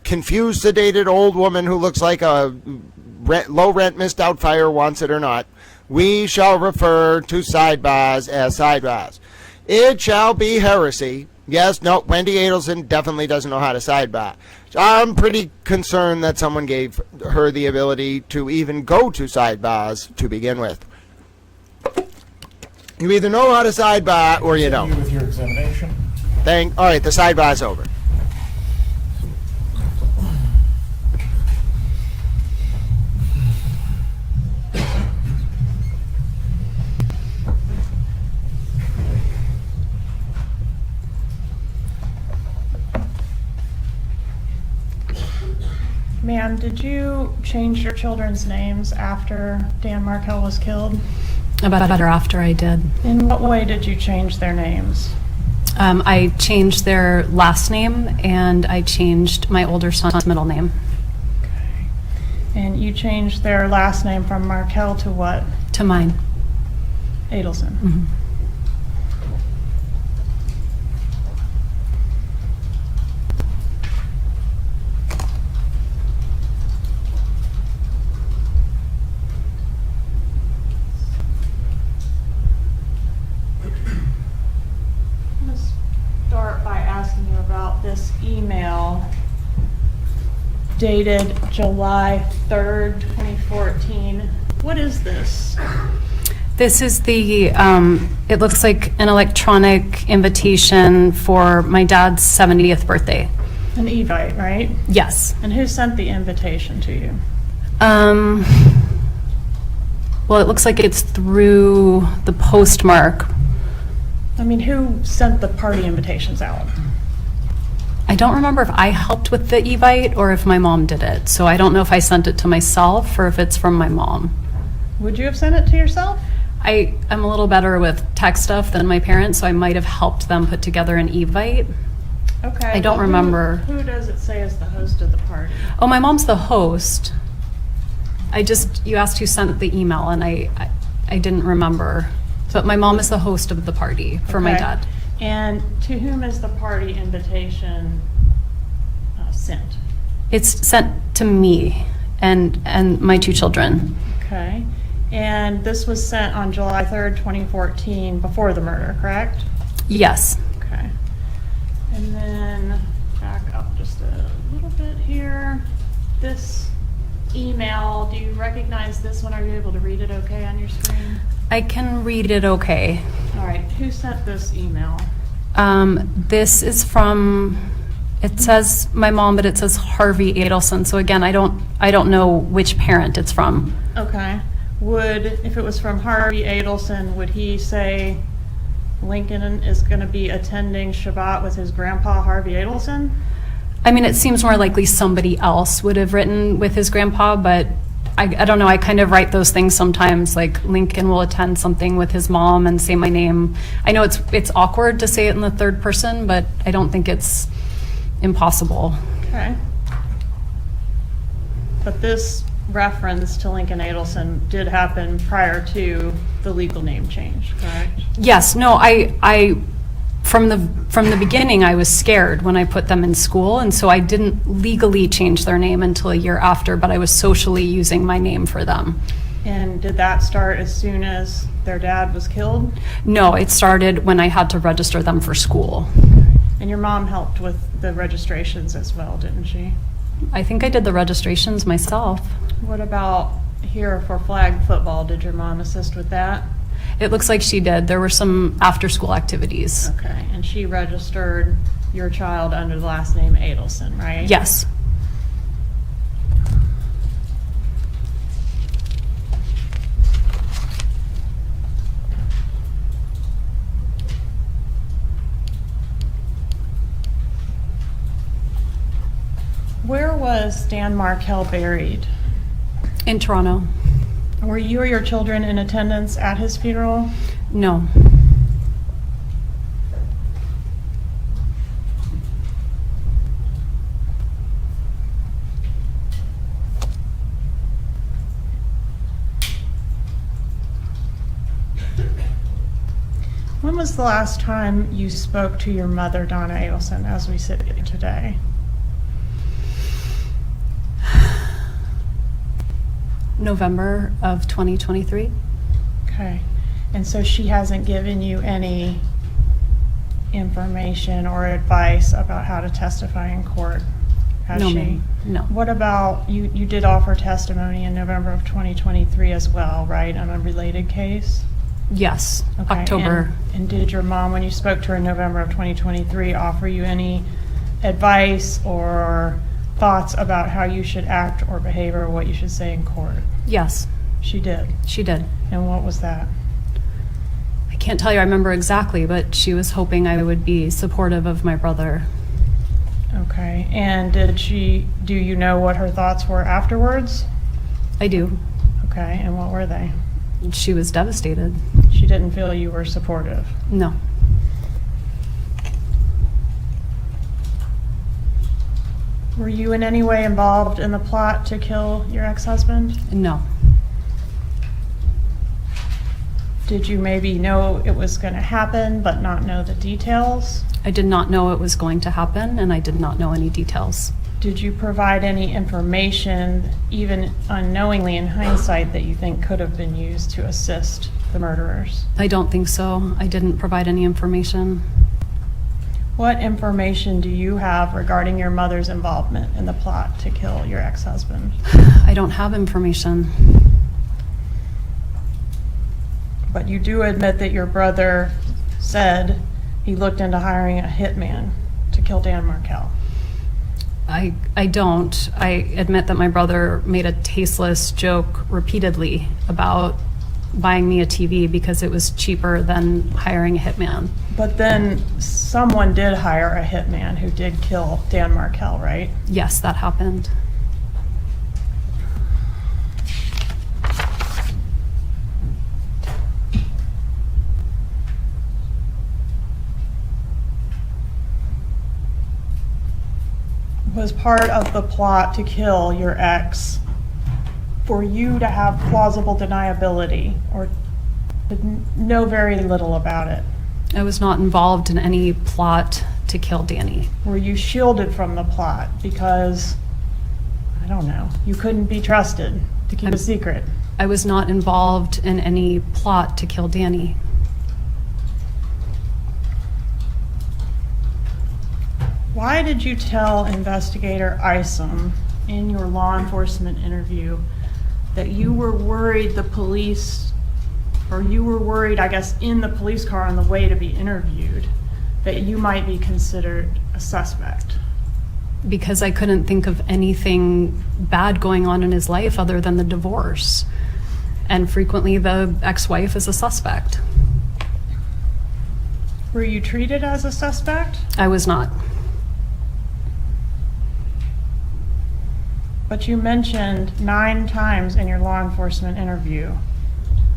confused, sedated old woman who looks like a low-rent Miss Doubtfire wants it or not, we shall refer to sidebars as sidebars. It shall be heresy. Yes, no, Wendi Adelson definitely doesn't know how to sidebar. I'm pretty concerned that someone gave her the ability to even go to sidebars to begin with. You either know how to sidebar or you don't. Continue with your examination. All right, the sidebar's over. Ma'am, did you change your children's names after Dan Markel was killed? About or after I did. In what way did you change their names? I changed their last name, and I changed my older son's middle name. Okay. And you changed their last name from Markel to what? To mine. Adelson. Mhm. Start by asking you about this email dated July 3rd, 2014. What is this? This is the, it looks like an electronic invitation for my dad's 70th birthday. An Evite, right? Yes. And who sent the invitation to you? Well, it looks like it's through the postmark. I mean, who sent the party invitations out? I don't remember if I helped with the Evite or if my mom did it. So I don't know if I sent it to myself or if it's from my mom. Would you have sent it to yourself? I'm a little better with tech stuff than my parents, so I might have helped them put together an Evite. Okay. I don't well, remember. Who does it say is the host of the party? Oh, my mom's the host. You asked who sent the email, and I didn't remember. But my mom is the host of the party for my Okay. dad. And to whom is the party invitation sent? It's sent to me and my 2 children. Okay. And this was sent on July 3rd, 2014, before the murder, correct? Yes. Okay. And then back up just a little bit here. This email, do you recognize this one? Are you able to read it okay on your screen? I can read it okay. All right. Who sent this email? This is from, it says my mom, but it says Harvey Adelson. So again, I don't know which parent it's from. Okay. If it was from Harvey Adelson, would he say Lincoln is going to be attending Shabbat with his grandpa, Harvey Adelson? I mean, it seems more likely somebody else would have written with his grandpa, but I don't know. I kind of write those things sometimes, like Lincoln will attend something with his mom and say my name. I know it's awkward to say it in the third person, but I don't think it's impossible. Okay. But this reference to Lincoln Adelson did happen prior to the legal name change, correct? Yes, no, I from the beginning I was scared when I put them in school, and so I didn't legally change their name until a year after, but I was socially using my name for them. And did that start as soon as their dad was killed? No, it started when I had to register them for school. And your mom helped with the registrations as well, didn't she? I think I did the registrations myself. What about here for flag football? Did your mom assist with that? It looks like she did. There were some after-school activities. Okay, and she registered your child under the last name Adelson, right? Yes. Where was Dan Markel buried? In Toronto. Were you or your children in attendance at his funeral? No. When was the last time you spoke to your mother, Donna Adelson, as we sit here today? November of 2023. Okay, and so she hasn't given you any information or advice about how to testify in court, has No, she? ma'am. No. What about, you did offer testimony in November of 2023 as well, right, on a related case? Yes. Okay, October. And did your mom, when you spoke to her in November of 2023, offer you any advice or thoughts about how you should act or behave or what you should say in court? Yes, She did. she did. And what was that? I can't tell you I remember exactly, but she was hoping I would be supportive of my brother. Okay, and do you know what her thoughts were afterwards? I do. Okay, and what were they? She was devastated. She didn't feel you were supportive. No. Were you in any way involved in the plot to kill your ex-husband? No. Did you maybe know it was going to happen but not know the details? I did not know it was going to happen, and I did not know any details. Did you provide any information, even unknowingly in hindsight, that you think could have been used to assist the murderers? I don't think so. I didn't provide any information. What information do you have regarding your mother's involvement in the plot to kill your ex-husband? I don't have information. But you do admit that your brother said he looked into hiring a hitman to kill Dan Markel. I don't. I admit that my brother made a tasteless joke repeatedly about buying me a TV because it was cheaper than hiring a hitman. But then someone did hire a hitman who did kill Dan Markel, right? Yes, that happened. Was part of the plot to kill your ex for you to have plausible deniability or to know very little about it? I was not involved in any plot to kill Danny. Were you shielded from the plot because, I don't know, you couldn't be trusted to keep a secret? I was not involved in any plot to kill Danny. Why did you tell investigator Isom in your law enforcement interview that you were worried the police, or you were worried, I guess, in the police car on the way to be interviewed, that you might be considered a suspect? Because I couldn't think of anything bad going on in his life other than the divorce. And frequently the ex-wife is a suspect. Were you treated as a suspect? I was not. But you mentioned 9 times in your law enforcement interview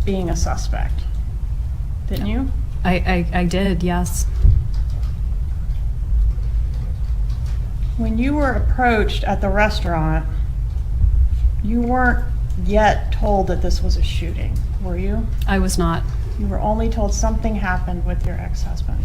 being a suspect, didn't you? I did, yes. When you were approached at the restaurant, you weren't yet told that this was a shooting, were you? I was not. You were only told something happened with your ex-husband.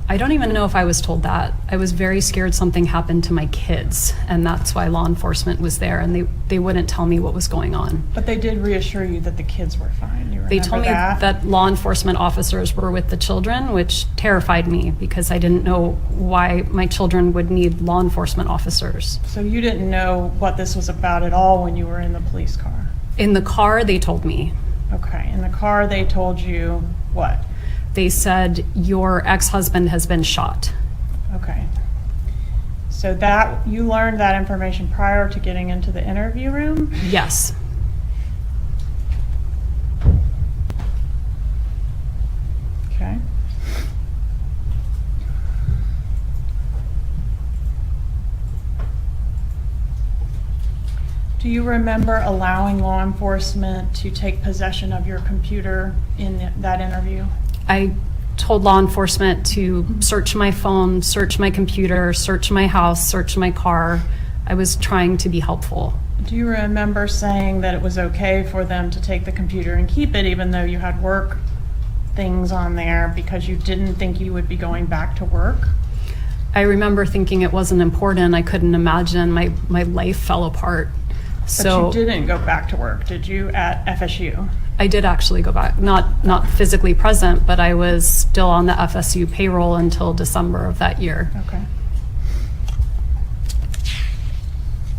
I don't even know if I was told that. I was very scared something happened to my kids, and that's why law enforcement was there, and they wouldn't tell me what was going on. But they did reassure you that the kids were fine. You remember They told me that law enforcement officers were with the children, which terrified me because I didn't know why my children would need law enforcement officers. So you didn't know what this was about at all when you were in the police car? In the car, they told me. Okay, in the car they told you what? They said, your ex-husband has been shot. Okay. So that, you learned that information prior to getting into the interview room? Yes. Okay. Do you remember allowing law enforcement to take possession of your computer in that interview? I told law enforcement to search my phone, search my computer, search my house, search my car. I was trying to be helpful. Do you remember saying that it was okay for them to take the computer and keep it even though you had work things on there because you didn't think you would be going back to work? I remember thinking it wasn't important. I couldn't imagine my life fell apart. But you didn't go back to work, did you, at FSU? I did actually go back, not physically present, but I was still on the FSU payroll until December of that year. Okay.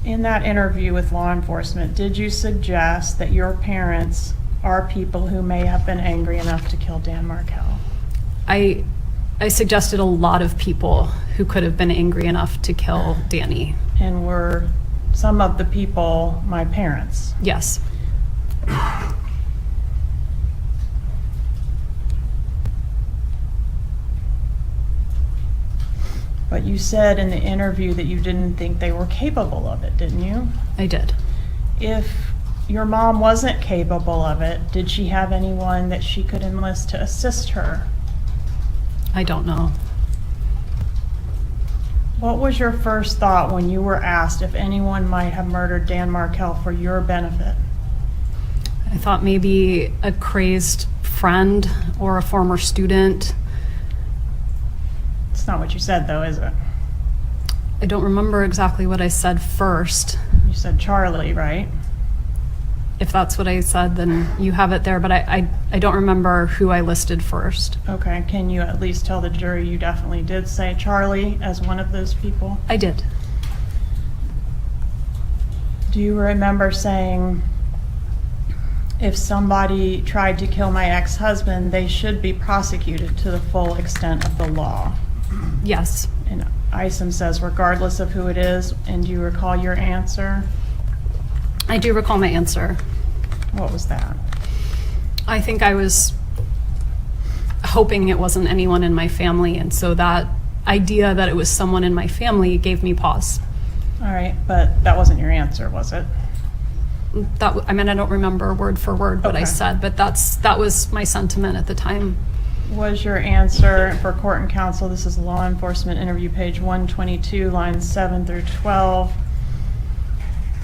In that interview with law enforcement, did you suggest that your parents are people who may have been angry enough to kill Dan Markel? I suggested a lot of people who could have been angry enough to kill Danny. And were some of the people my parents? Yes. But you said in the interview that you didn't think they were capable of it, didn't you? I did. If your mom wasn't capable of it, did she have anyone that she could enlist to assist her? I don't know. What was your first thought when you were asked if anyone might have murdered Dan Markel for your benefit? I thought maybe a crazed friend or a former student. It's not what you said, though, is it? I don't remember exactly what I said first. You said Charlie, right? If that's what I said, then you have it there, but I don't remember who I listed first. Okay, can you at least tell the jury you definitely did say Charlie as one of those people? I did. Do you remember saying, if somebody tried to kill my ex-husband, they should be prosecuted to the full extent of the law. Yes. And Isom says, regardless of who it is, and do you recall your answer? I do recall my answer. What was that? I think I was hoping it wasn't anyone in my family, and so that idea that it was someone in my family gave me pause. All right, but that wasn't your answer, was it? I mean, I don't remember word for word what I Okay. said, but that was my sentiment at the time. Was your answer for court and counsel, this is law enforcement interview page 122, lines 7 through 12.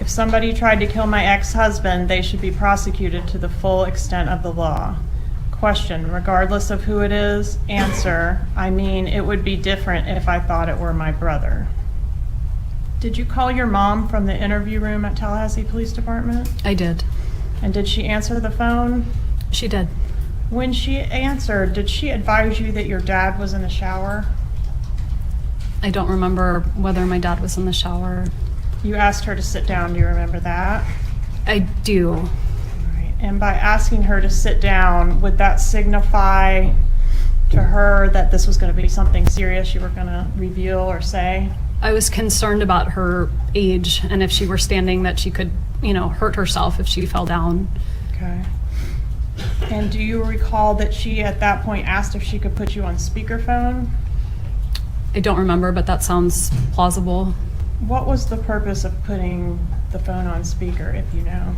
If somebody tried to kill my ex-husband, they should be prosecuted to the full extent of the law. Question, regardless of who it is. Answer, I mean, it would be different if I thought it were my brother. Did you call your mom from the interview room at Tallahassee Police Department? I did. And did she answer the phone? She did. When she answered, did she advise you that your dad was in the shower? I don't remember whether my dad was in the shower. You asked her to sit down, do you remember that? I do. Right. And by asking her to sit down, would that signify to her that this was going to be something serious you were going to reveal or say? I was concerned about her age and if she were standing that she could, hurt herself if she fell down. Okay. And do you recall that she at that point asked if she could put you on speakerphone? I don't remember, but that sounds plausible. What was the purpose of putting the phone on speaker, if you know?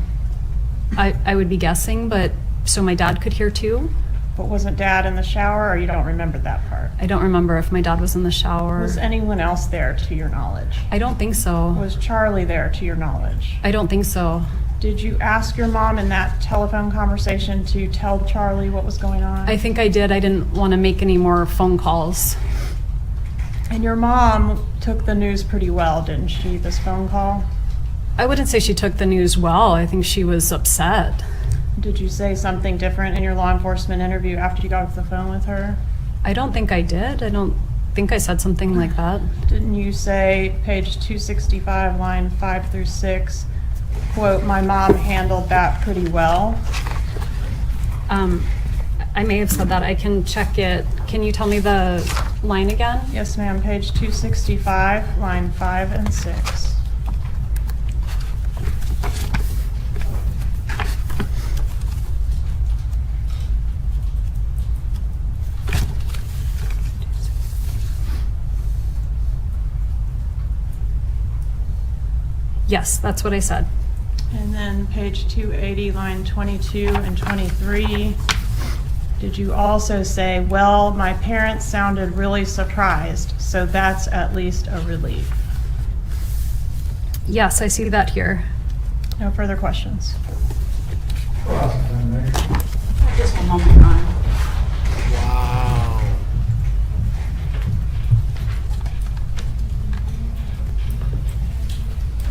I would be guessing, but so my dad could hear too. But wasn't Dad in the shower, or you don't remember that part? I don't remember if my dad was in the shower. Was anyone else there to your knowledge? I don't think so. Was Charlie there to your knowledge? I don't think so. Did you ask your mom in that telephone conversation to tell Charlie what was going on? I think I did. I didn't want to make any more phone calls. And your mom took the news pretty well, didn't she, this phone call? I wouldn't say she took the news well. I think she was upset. Did you say something different in your law enforcement interview after you got off the phone with her? I don't think I did. I don't think I said something like that. Didn't you say, page 265, line 5 through 6, quote, my mom handled that pretty well? I may have said that. I can check it. Can you tell me the line again? Yes, ma'am, page 265, line 5 and 6. Yes, that's what I said. And then page 280, line 22 and 23. Did you also say, well, my parents sounded really surprised, so that's at least a relief? Yes, I see that here. No further questions. Just one moment, Your Honor. Wow.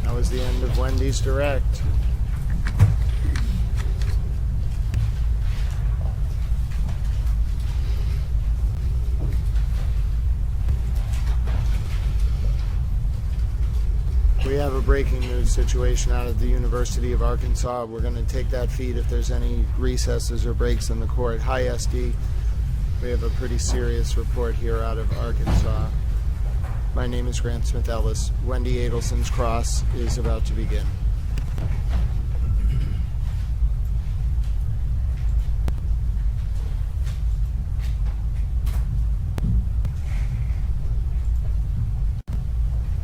That was the end of Wendy's direct. We have a breaking news situation out of the University of Arkansas. We're going to take that feed if there's any recesses or breaks in the court. Hi, SD. We have a pretty serious report here out of Arkansas. My name is Grant Smith Ellis. Wendi Adelson's cross is about to begin.